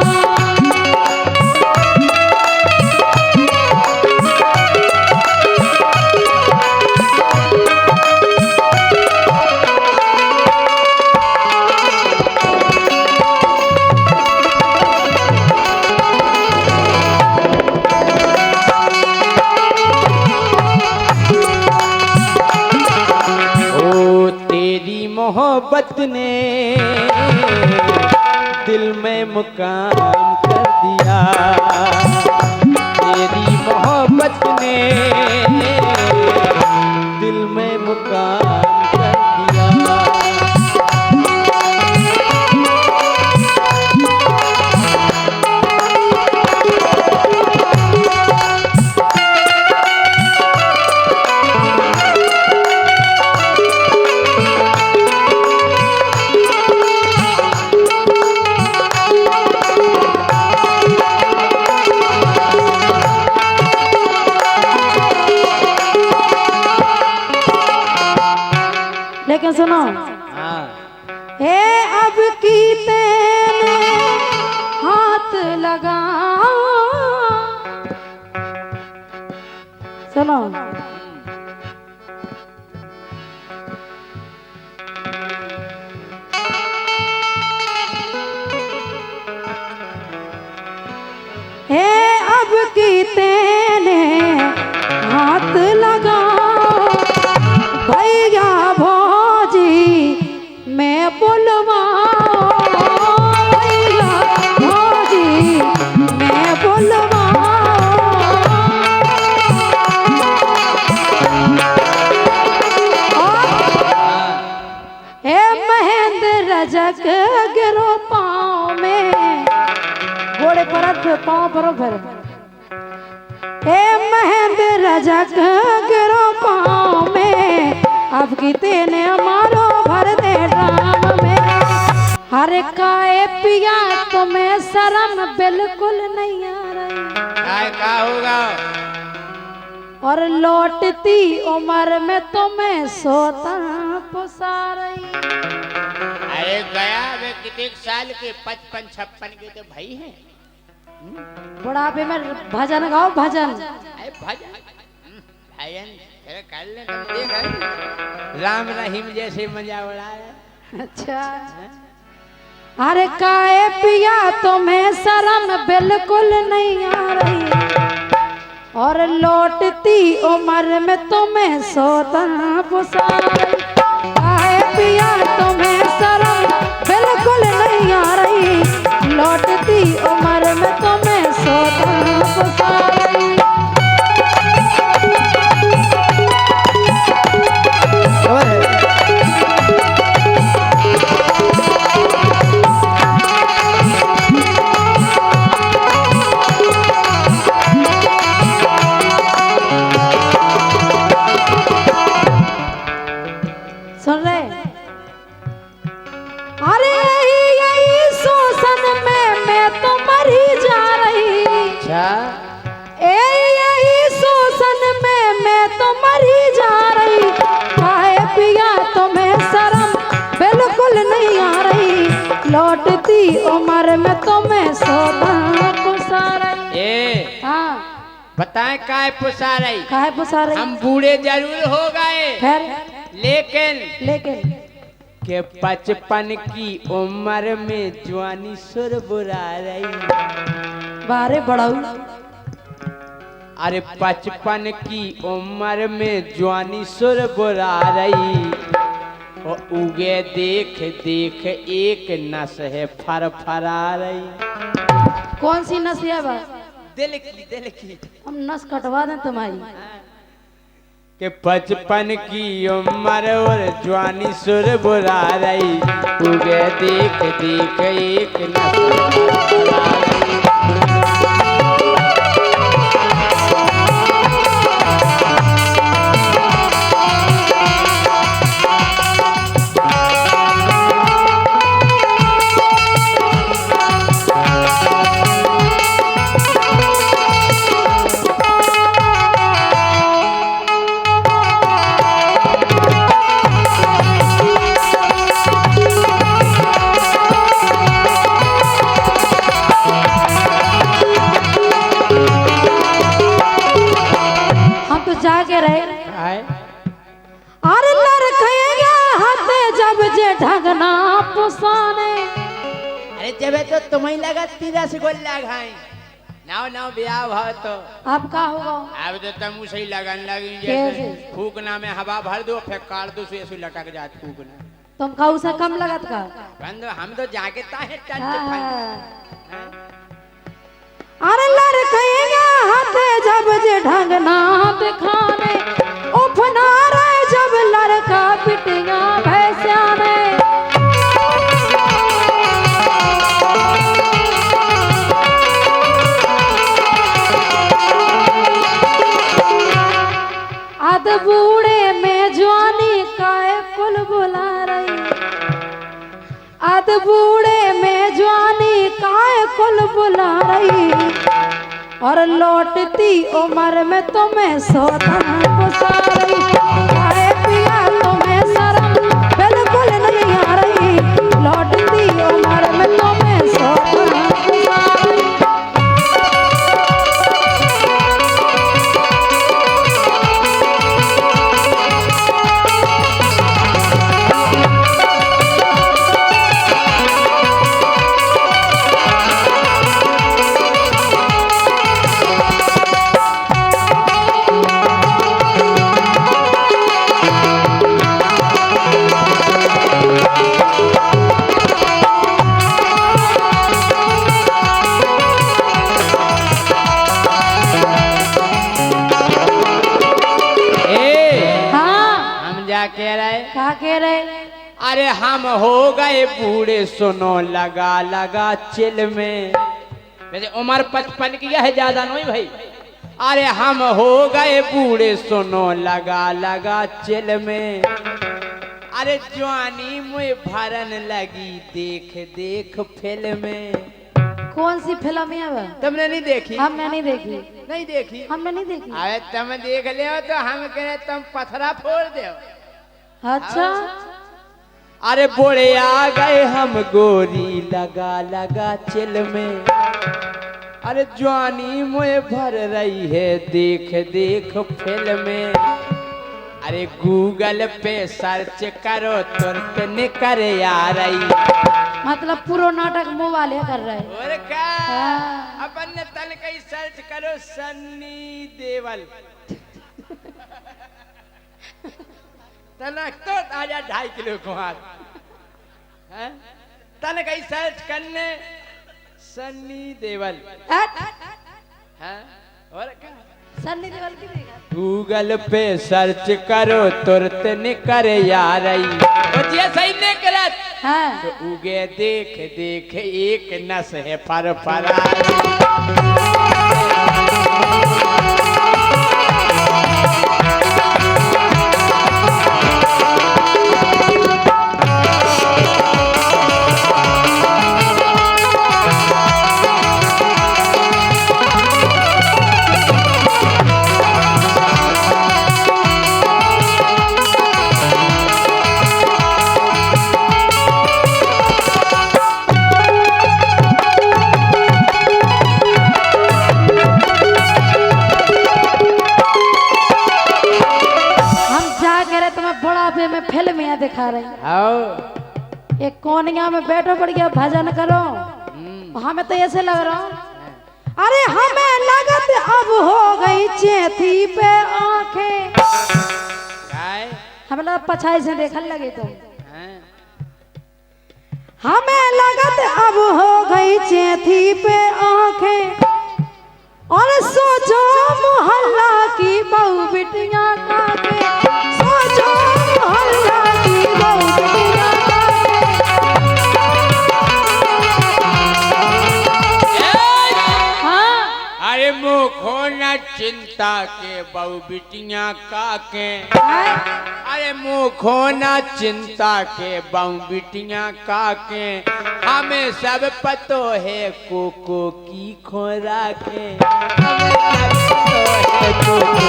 मोहब्बत ने दिल में मुकाम कर दिया तेरी मोहब्बत ने दिल में मुकाम कर दिया लेकिन सुनो हे अब की तेने हाथ लगा सुनो हे अब की तेने हाथ लगा भैया भौजी मैं बुलवाऊं भैया भौजी मैं बुलवाऊं हे महेंद्र रजक गिरो पाँव में घोड़े पर पाँव पर फिर हे महेंद्र रजक गिरो पाँव में अब की तेने मारो भर दे राम में हर काए पिया तुम्हें शर्म बिल्कुल नहीं आ रहा का होगा? और लौटती उम्र में तो मैं सोता पुसा रही। अरे गया वे कितने साल के 55-56 के तो भाई हैं। बुढ़ापे में भजन गाओ भजन। अरे भजन भजन अरे कर ले तुम देख रहे राम रहीम जैसे मजा उड़ाया। अच्छा अरे काहे पिया तुम्हें शर्म बिल्कुल नहीं आ रही और लौटती उम्र में तुम्हें सोता पुसा रही। काहे पिया तुम्हें शर्म बिल्कुल नहीं आ रही लौटती उम्र में तुम्हें सोता पुसा रही। सुन रहे अरे यही शोषण में मैं तो मरी जा रही। अच्छा यही शोषण में मैं तो मरी जा रही। काहे पिया तुम्हें शर्म बिल्कुल नहीं आ रही लौटती उम्र में तुम्हें सोता पुसा रही। ए हाँ बताएं काय पुसा रही? काहे पुसा रही? हम बूढ़े जरूर हो गए फिर लेकिन के 55 की उम्र में जवानी सुर बुरा रही। बारे बड़ाऊ अरे 55 की उम्र में जवानी सुर बुरा रही और उगे देख देख एक नस है फरफरा रही। कौन सी नसिया बा? दिल की हम नस कटवा दें तुम्हारी। के 55 की उम्र और जवानी सुर बुरा रही उगे देख देख एक नस फरफरा रही। जाके रहे अरे लड़केगा हाथे जब जे ढंगना पुसाने। अरे जब तो तुम्हें लगा 30 गोल्ला घाई नाव ब्याह भाव तो अब का होगा? अब तो तुम उसे ही लगन लगी कैसे? जैसे फूकना में हवा भर दो फिर काट दो से ऐसे लटक जात फूकना। तुम का उसे कम लगत का? बंद हम तो जाके ताहे टंच हाँ। अरे लड़केगा हाथे जब जे ढंगना दिखाने उफना रहे जब लड़का पिटिया भैंसाने। अद बूढ़े में जवानी काए कुल बुला रही। अद बूढ़े में जवानी काए कुल बुला रही और लौटती उम्र में तुम्हें सोता पुसा रही। काहे पिया तुम्हें शर्म बिल्कुल नहीं आ रही लौटती उम्र में तुम्हें सोता पुसा रही। क्या कह रहे? अरे हम हो गए बूढ़े सुनो लगा लगा चिल में। वैसे उम्र 55 की है ज्यादा नहीं भाई। अरे हम हो गए बूढ़े सुनो लगा लगा चिल में। अरे जवानी मुझे भरन लगी देख देख फिल्म में। कौन सी फिल्म है वह? तुमने नहीं देखी? हमने नहीं देखी। नहीं देखी? हमने नहीं देखी। अरे तुम देख ले तो हम कहे तुम पथरा फोड़ दो। अच्छा अरे बोले आ गए हम गोरी लगा लगा चिल में, अरे जवानी मुझे भर रही है देख देख फिल्म में, अरे गूगल पे सर्च करो तुरंत निकल आ रही। मतलब पूरा नाटक मोबाइल कर रहे हैं। और क्या हाँ। अपन ने तन कहीं सर्च करो सन्नी देवल तनक तो आजा 2.5 किलो कुमार हैं? तन कहीं सर्च करने सन्नी देवल हैं? और क्या सन्नी देओल की देखा? गूगल पे सर्च करो तुरंत निकल आ रही। और ये सही निकलत हाँ। तो उगे देख देख एक नस है पर फरा। में फिल्म यहाँ दिखा रही आओ एक कोनिया में बैठो पड़ गया भजन करो। हमें तो ऐसे लग रहा हूँ, अरे हमें लगत अब हो गई चेथी पे आंखें। हमें लगा पछाई से देखने लगे तो हमें लगत अब हो गई चेथी पे आंखें। और सोचो मोहल्ला की बहू बिटियां काटे, सोचो मोहल्ला की बहू बिटियां अरे मुखो न चिंता के बहु बिटियां काके। अरे मुखो न चिंता के बहु बिटियां काके। हमें सब पतो है कोको की खोरा के। हमें सब पतो है कोको।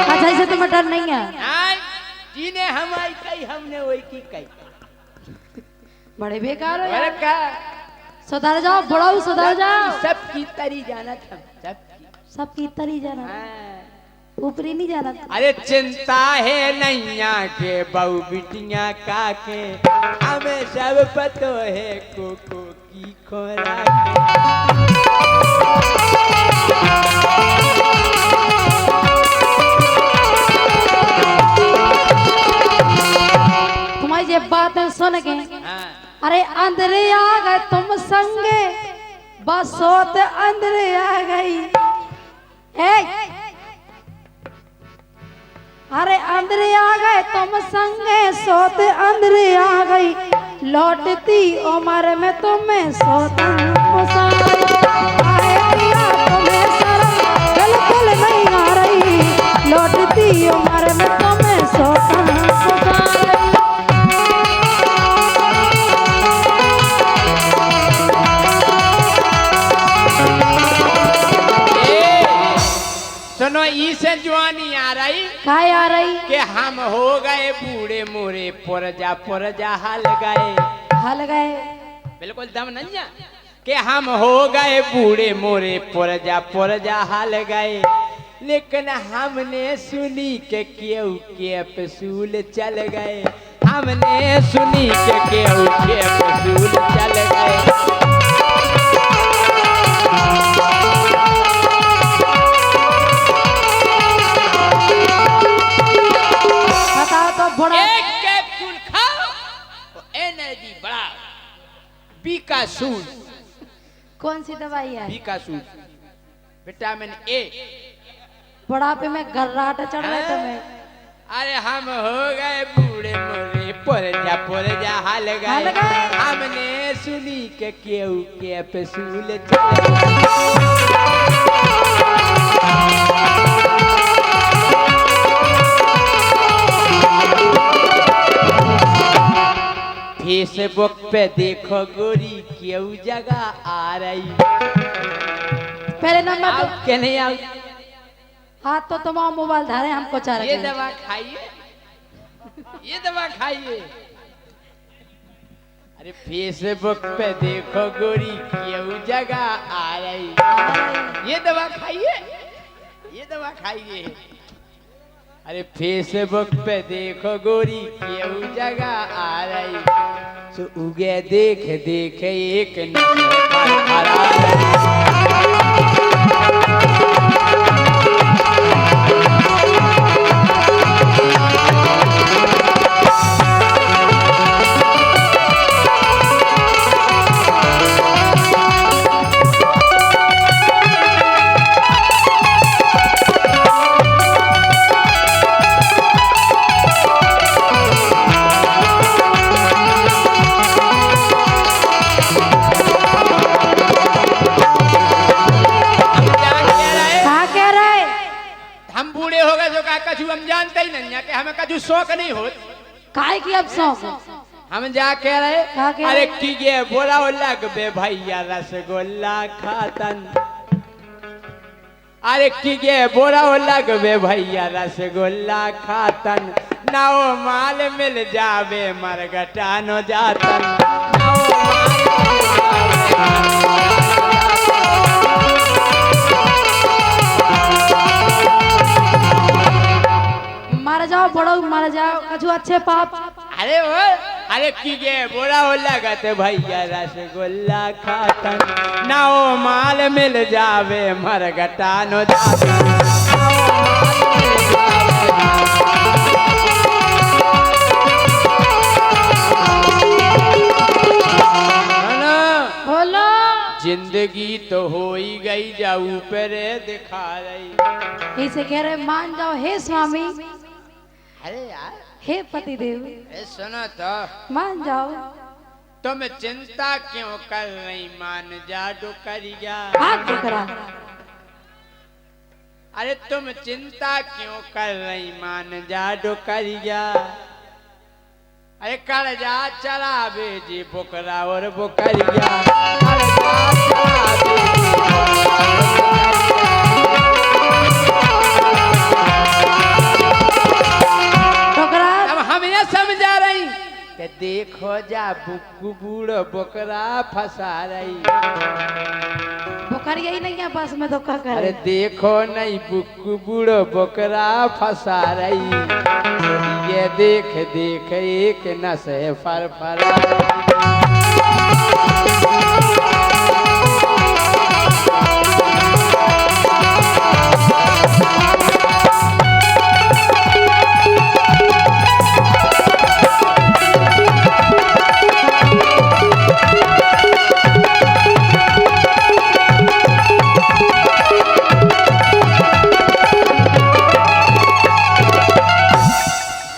अच्छा, इसे तुम्हें डर नहीं है? जिन्हें हम आई कही हमने वही की कही। बड़े बेकार हो अरे यार। क्या सुधर जाओ, बड़ा सुधर जाओ। सबकी तरी जाना था, सबकी तरी जाना, हाँ। ऊपरी नहीं जाना था। अरे चिंता है नैया के बहु बिटियां काके। हमें सब पतो है कोको की खोरा के। तुम्हारी ये बातें सुन के हाँ। अरे अंदरे आ गए तुम संगे, बस सोते अंदरे आ गई। अरे अंदरे आ गए तुम संगे, सोते अंदरे आ गई। लौटती उम्र में तुम्हें सोता तुम्हें शर्म बिल्कुल नहीं आ रही। लौटती उम्र में तुम्हें सोता सुनो इसे जवानी आ रही काय आ रही कि हम हो गए बूढ़े मोरे पुरजा हल गए। हल गए बिल्कुल दम नहीं कि हम हो गए बूढ़े मोरे पुरजा हल गए। लेकिन हमने सुनी के केहू के पसूल चल गए। हमने सुनी के केहू के पसूल चल गए। बड़ा एक कैप्सूल खाओ एनर्जी बढ़ा। बीकासूल। कौन सी दवाई है? बीकासूल विटामिन ए। बुढ़ापे में गर्राट चढ़ रहे तुम्हें। अरे हम हो गए बूढ़े मोरे पुरजा हल गए। हमने सुनी के केहू के पसूल चल गए। फेसबुक पे देखो गोरी क्यों जगह आ रही। पहले नंबर आओ तो के नहीं आओ। हाथ तो तुम्हारा मोबाइल धारे हमको चाह ये रहे दवा खाइए, ये दवा खाइए। अरे फेसबुक पे देखो गोरी क्यों जगह आ रही। ये दवा खाइए, ये दवा खाइए। अरे फेसबुक पे देखो गोरी क्यों जगह आ रही। तो उगे देख देख एक कछु हम जानते ही नहीं कि हमें कछु शौक नहीं हो। काहे की अब शौक हम जा कह रहे का कह अरे रहे? की ये बोला वो लग बे भैया रसगुल्ला खातन। अरे की ये बोला वो लग बे भैया रसगुल्ला खातन। ना वो माल मिल जावे मरगटा नो जातन। ना वो मर जाओ बड़ो मर जाओ कछु अच्छे पाप। अरे वो अरे की ये बोला वो लगत भैया रसगुल्ला खातन। ना वो माल मिल जावे मरगटा नो जातन। बोलो जिंदगी तो हो ही गई जाऊ पर दिखा रही। इसे कह रहे मान जाओ हे स्वामी, अरे यार हे पतिदेव सुनो तो मान जाओ। तुम चिंता क्यों कर रही मान जा डुकरिया। हाथ करा अरे तुम चिंता क्यों कर रही मान जा डुकरिया। अरे कर्जा चला बेजी बुकरा और बुकरिया। कर्जा चला ठोकरा अब हम ये समझा रही कि देखो जा बुक्कू बूढ़ो बोकरा फंसा रही। बुखार यही नहीं है बस में धोखा अरे करे। देखो नहीं बुक्कू बूढ़ो बोकरा फंसा रही। ये देख देख एक नस है फरफरा।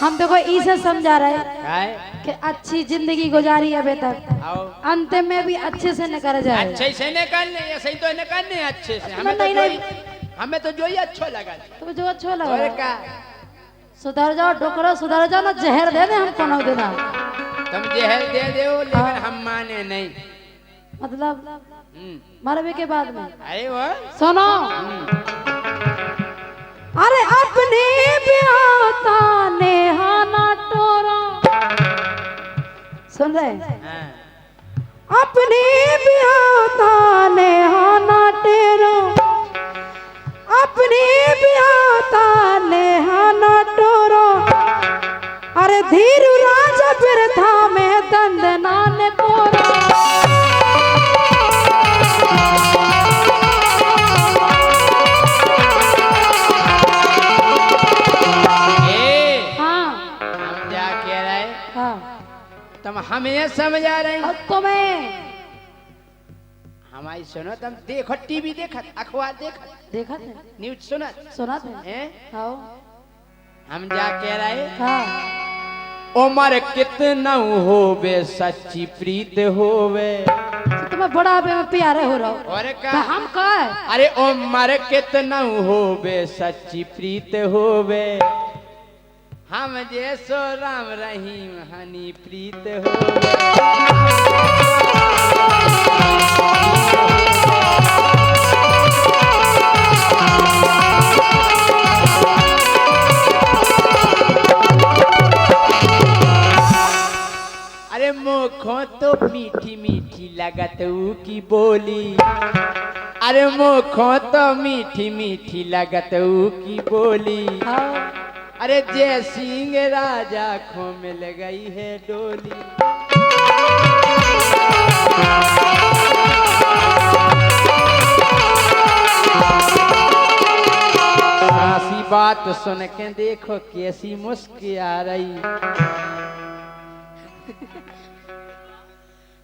हम देखो इसे समझा रहे काय कि अच्छी जिंदगी गुजारी अभी तक, आओ अंत में भी अच्छे से निकल जाए। अच्छे से निकलने ऐसे ही तो निकलने अच्छे से। हमें तो नहीं, जो नहीं। हमें तो जो ही अच्छा लगा। तो जो अच्छा लगा और क्या सुधर जाओ डोकरो सुधर जाओ ना जहर दे दे हमको ना देना। तुम जहर दे दो लेकिन हम माने नहीं। मतलब मरवे के बाद में अरे वो सुनो अरे अपने ब्याता नेहाना टोरा सुन रहे हाँ। अपने ब्याता नेहाना टेरा अपने ब्याता नेहाना टोरा अरे धीरू राजा बिरथा में दंदना ने कोरा हम जा कह रहे हाँ तुम हमें समझा रही। और तुम्हें हमारी सुनो तुम देखो टीवी देखत अखबार देखत देखा थे न्यूज सुनत सुना थे हैं। हाँ हम जा कह रहे हाँ उमर कितना होवे सच्ची प्रीत होवे। तुम्हें बड़ा प्यारे हो रहा हो और तो का हम कहा है अरे उमर कितना होवे सच्ची प्रीत होवे। हम जैसो राम रहीम हनी प्रीत हो अरे मुखों तो मीठी मीठी लगत ऊ की बोली अरे मुखों तो मीठी मीठी लगत ऊ की बोली अरे जय सिंह राजा खो मिल गई है डोली सासी बात सुन के देखो कैसी मुस्की आ रही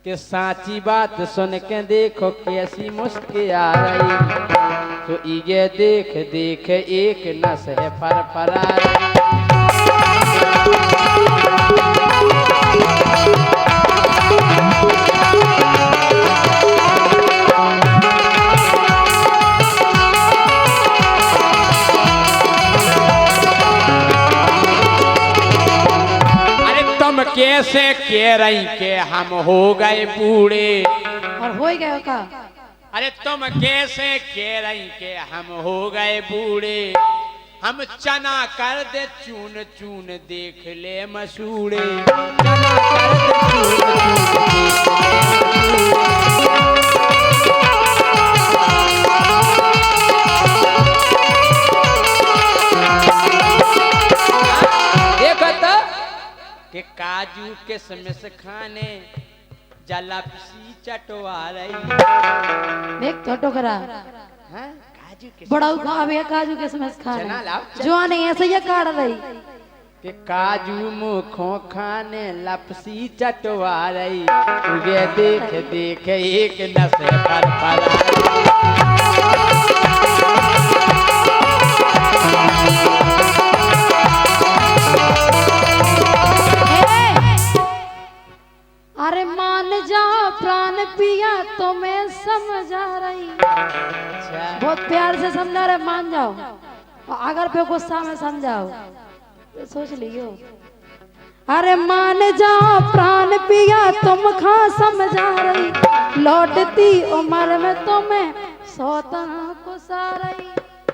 कि साची बात सुन के देखो कैसी मुस्की आ रही तो ये देख देख एक नस है पर कैसे कह रही के हम हो गए बूढ़े और हो ही गए का। अरे तुम कैसे कह रही के हम हो गए बूढ़े हम चना कर दे चून चून देख ले मसूड़े चना कर दे देखो तो कि काजू के समस खाने जलपसी चटवा रही देख छोटो करा हाँ? काजू के बड़ा उखावे काजू के समस चना खाना लाओ जो नहीं ऐसे ये काट रही कि काजू मुखों खाने लपसी चटवा रही तुझे देख देख एक नशे पर अरे मान जाओ प्राण पिया तो मैं समझा रही बहुत प्यार से समझा रहे मान जाओ और अगर पे गुस्सा में समझाओ तो सोच लियो अरे मान जाओ प्राण पिया तुम खा समझा रही लौटती उम्र में तुम्हें सोता को सा रही।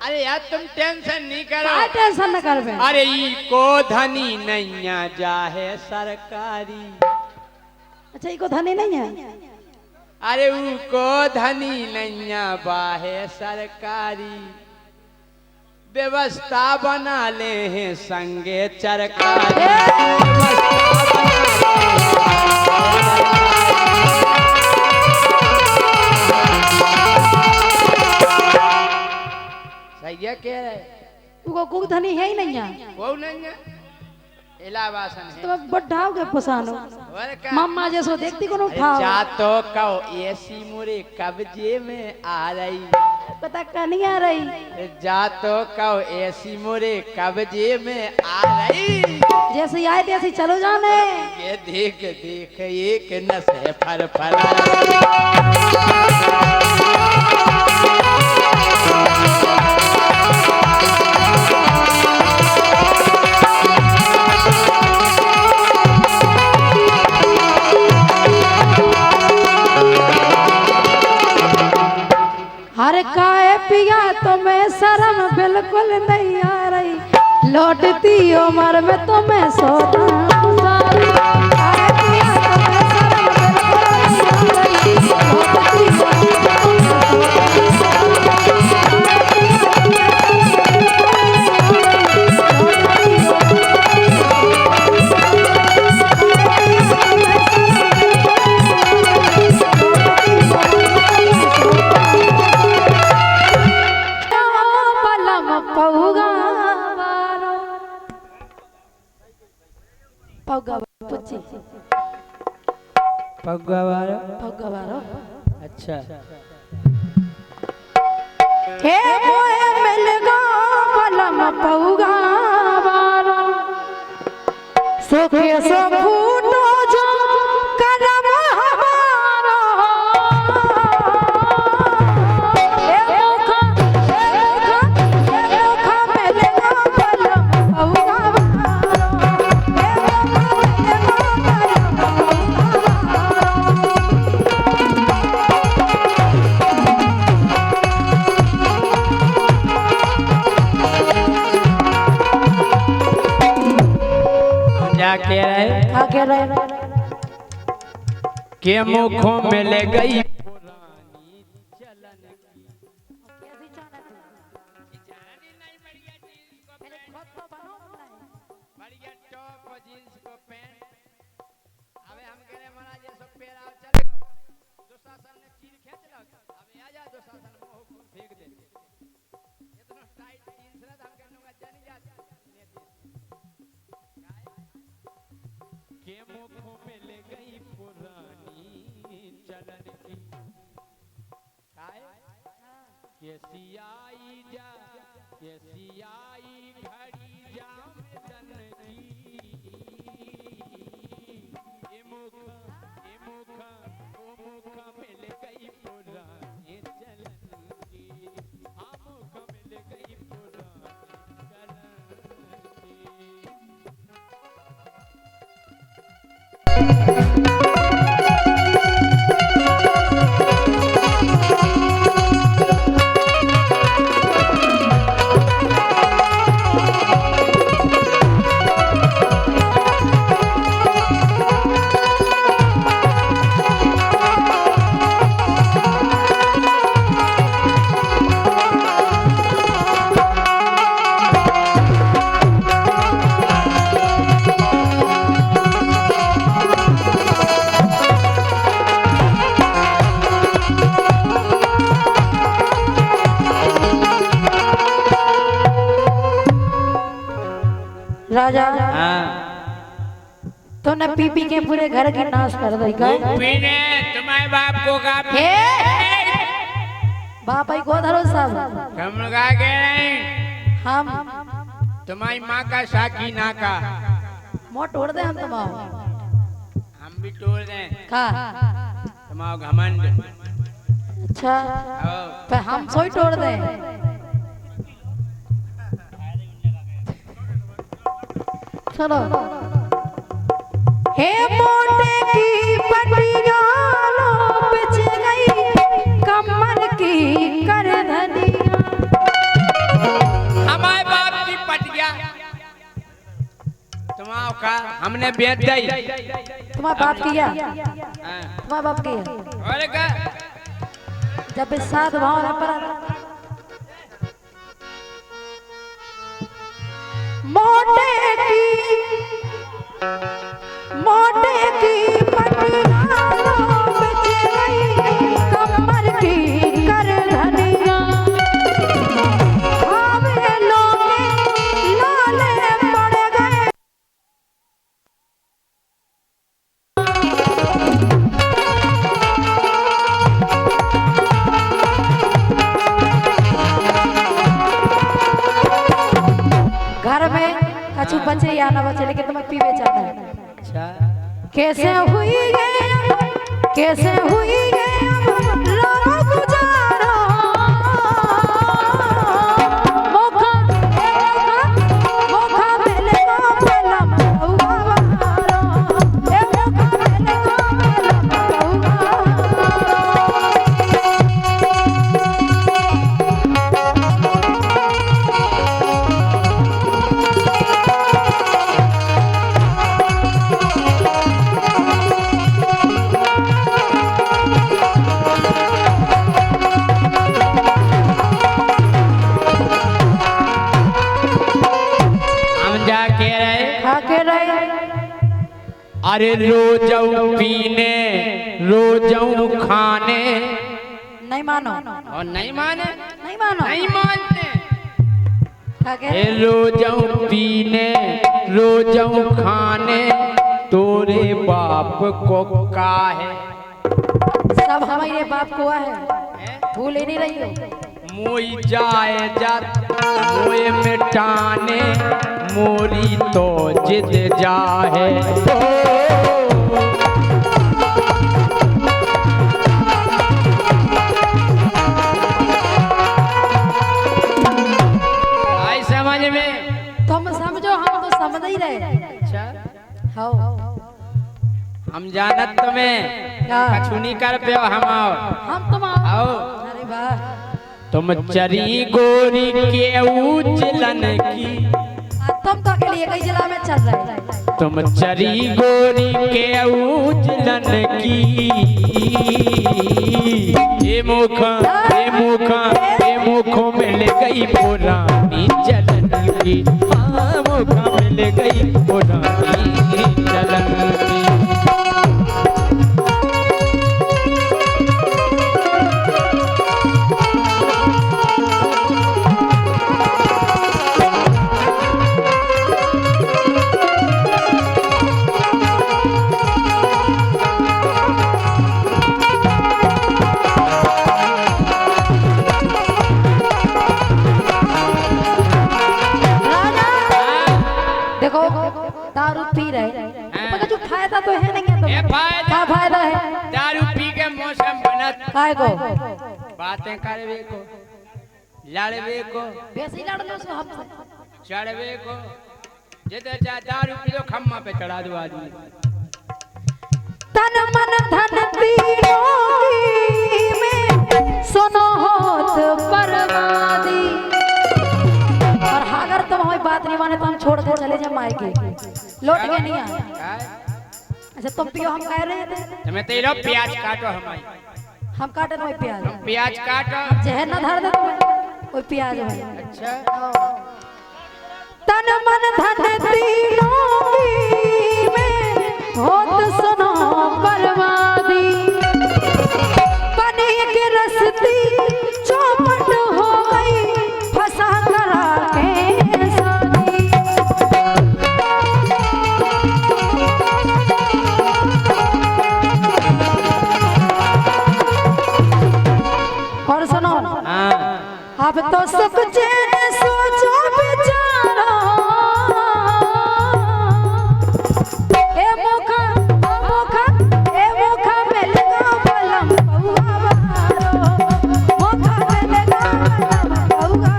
अरे यार तुम टेंशन नहीं करो टेंशन न कर बे। अरे ई को धनी नैया जाहे सरकारी अच्छा इको धनी नहीं है अरे ऊ को धनी नैया बाहे सरकारी व्यवस्था बना ले हैं संगे चरकारी सही है कह रहे उको कुक धनी है ही नहीं है वो नहीं है इलावासन है तो बढ़ाओ के पसानो और का मम्मा जैसो देखती को उठाओ जा तो कहो ऐसी मुरे कब्जे में आ रही पता का नहीं आ रही जा तो कहो ऐसी मुरे कब्जे में आ रही जैसे आए तैसे चलो जाने ये देख देख एक नशे फर फर हर काए पिया तुम्हें शर्म बिल्कुल नहीं आ रही लौटती उम्र में तुम्हें सोता गुजारी। काए पिया तुम्हें शर्म बिल्कुल नहीं आ रही लौटती पगवारो अच्छा हे मोए मिलगा पलम पौगा बारो सुखे सो फूटो जो करम हमारो हे मुखा मिलगा पलम पौगा बारो जा कह रहे क्या कह रहे? के मुखों में ले गई के मुखों में ले गई पुरानी चलन की कैसी आई जा कैसी आई घड़ी जाम जन की ए मुख ओ मुख में ले गई पुरानी चलन की हाँ मुख में ले गई पुरानी चलन की। राजा हाँ तूने पी पी के पूरे घर की नाश कर दी का? पीने तुम्हारे बाप को का बाप ही को धरो सब हम गा गए हम तुम्हारी माँ का साकी ना का मोह तोड़ दे हम तुम्हारा हम भी तोड़ दें का? तुम्हारा घमंड। अच्छा आओ। पर हम सोई तोड़ दे। चलो हे मोटे की पटियां बिछ गई कमर की कर धनिया। हमारे बाप की पटिया तुम्हारा का हमने बेच दी। तुम्हारा बाप किया? हाँ। तुम्हारा बाप किया? और का जब साथ भाव न पर मोटे की पटियां बिछ गई कमर की कर धनिया। आवे लाले पड़ गए घर में कछु बचे या ना बचे लेकिन तुम्हें पीवे जाना है। कैसे हुई ये रो गुजारा मोखा मेले को पहला महुआ ए मोखा मेले को पहला अरे रोजऊ पीने रोजऊ खाने नहीं मानो और नहीं माने नहीं मानो नहीं मानते। क्या कह ए रोजऊ पीने रोजऊ खाने तोरे बाप को का है सब हमारे बाप को है भूल ही नहीं रही हो। मोई जाए जात मोए मिटाने मोरी तो जिद जाए आई समझ में तुम समझो हम तो समझ ही रहे। अच्छा हाँ हम जानत तुम्हें क्या? कछु नहीं कर पे हम आओ हम तुम आओ अरे वाह तुम चरी गोरी के उजलन की तुम तो अकेले एक ही जिला में चल रहे तुम चरी गोरी के उजलन की ये मुखों मिल गई पुरानी जलन की हाँ मुखों मिल गई पुरानी जलन की देखो दारू पी रहे मगर जो फायदा तो है नहीं है ये तो फायदा क्या फायदा है दारू पी के मौसम बनत काय को बातें करवे को लड़वे को वैसे ही लड़ लो सो हमसे चढ़वे को जिधर जा दारू पी लो खम्मा पे चढ़ा दो आदमी तन मन धन तीनों में सुनो होत बर्बादी और अगर तुम हमारी बात नहीं माने तो हम छोड़ कर चले जाए मायके लौट के नहीं आए अच्छा तुम पियो हम कह रहे थे तुम्हें तेरा प्याज काटो हमारी हम काटे तो प्याज प्याज काटो जहर ना धर दे तुम्हें कोई प्याज है अच्छा तन मन धन तीनों में होत सुनो बर्बादी बने के रस्ती चौपट हो गई फंसा करा के शादी और सुनो आप तो सुख चैन सोचो बेचारा ए मुखा मिलेगा बलम बउआ बारो मुखा मिलेगा बलम बउआ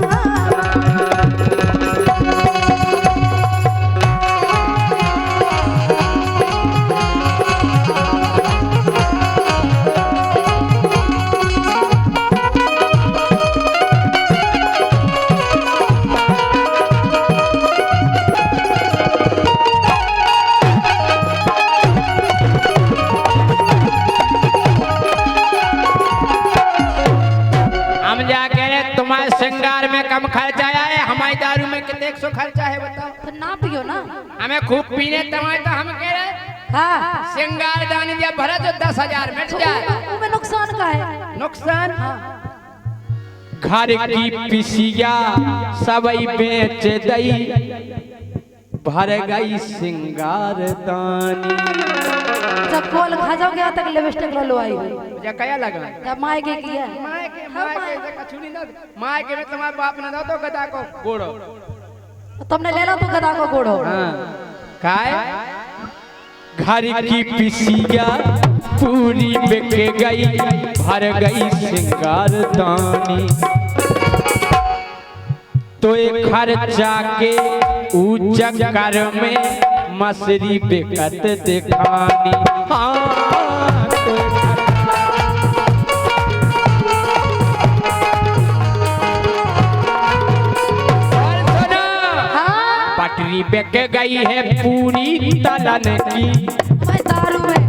हम जा कह रहे तुम्हारे श्रृंगार में कम खर्चा आया है हमारी दारू में कितने 100 खर्चा है बताओ तो ना पियो ना हमें खूब पीने तुम्हारे तो हम कह रहे हाँ श्रृंगार दानी दिया भरा तो 10,000 मिट जाए उसमें नुकसान का है नुकसान घर की पिसिया सबई बेच दई भर गई सिंगार दानी जब कोल खा जाओ गया तक लिपस्टिक लो आई मुझे क्या लगा जब मायके किया मायके से कछु नहीं ना मायके में तुम्हारे बाप ने दो तो गदा को गोड़ो तो तुमने ले लो तो गधा को गोड़ो काय घर की पिसिया पूरी बिक गई भर गई सिंगार दानी तो एक खर्चा के चक्कर में मछली बिकत दिखानी हाँ तो और सुनो पटरी बिक गई है पूरी तलन की मैं दारू में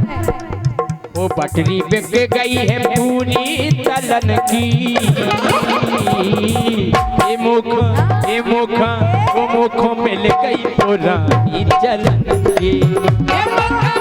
वो पटरी बिक गई है पूरी तलन की ये मुख वो मुख मिल गई पुरानी जलन की ये मौका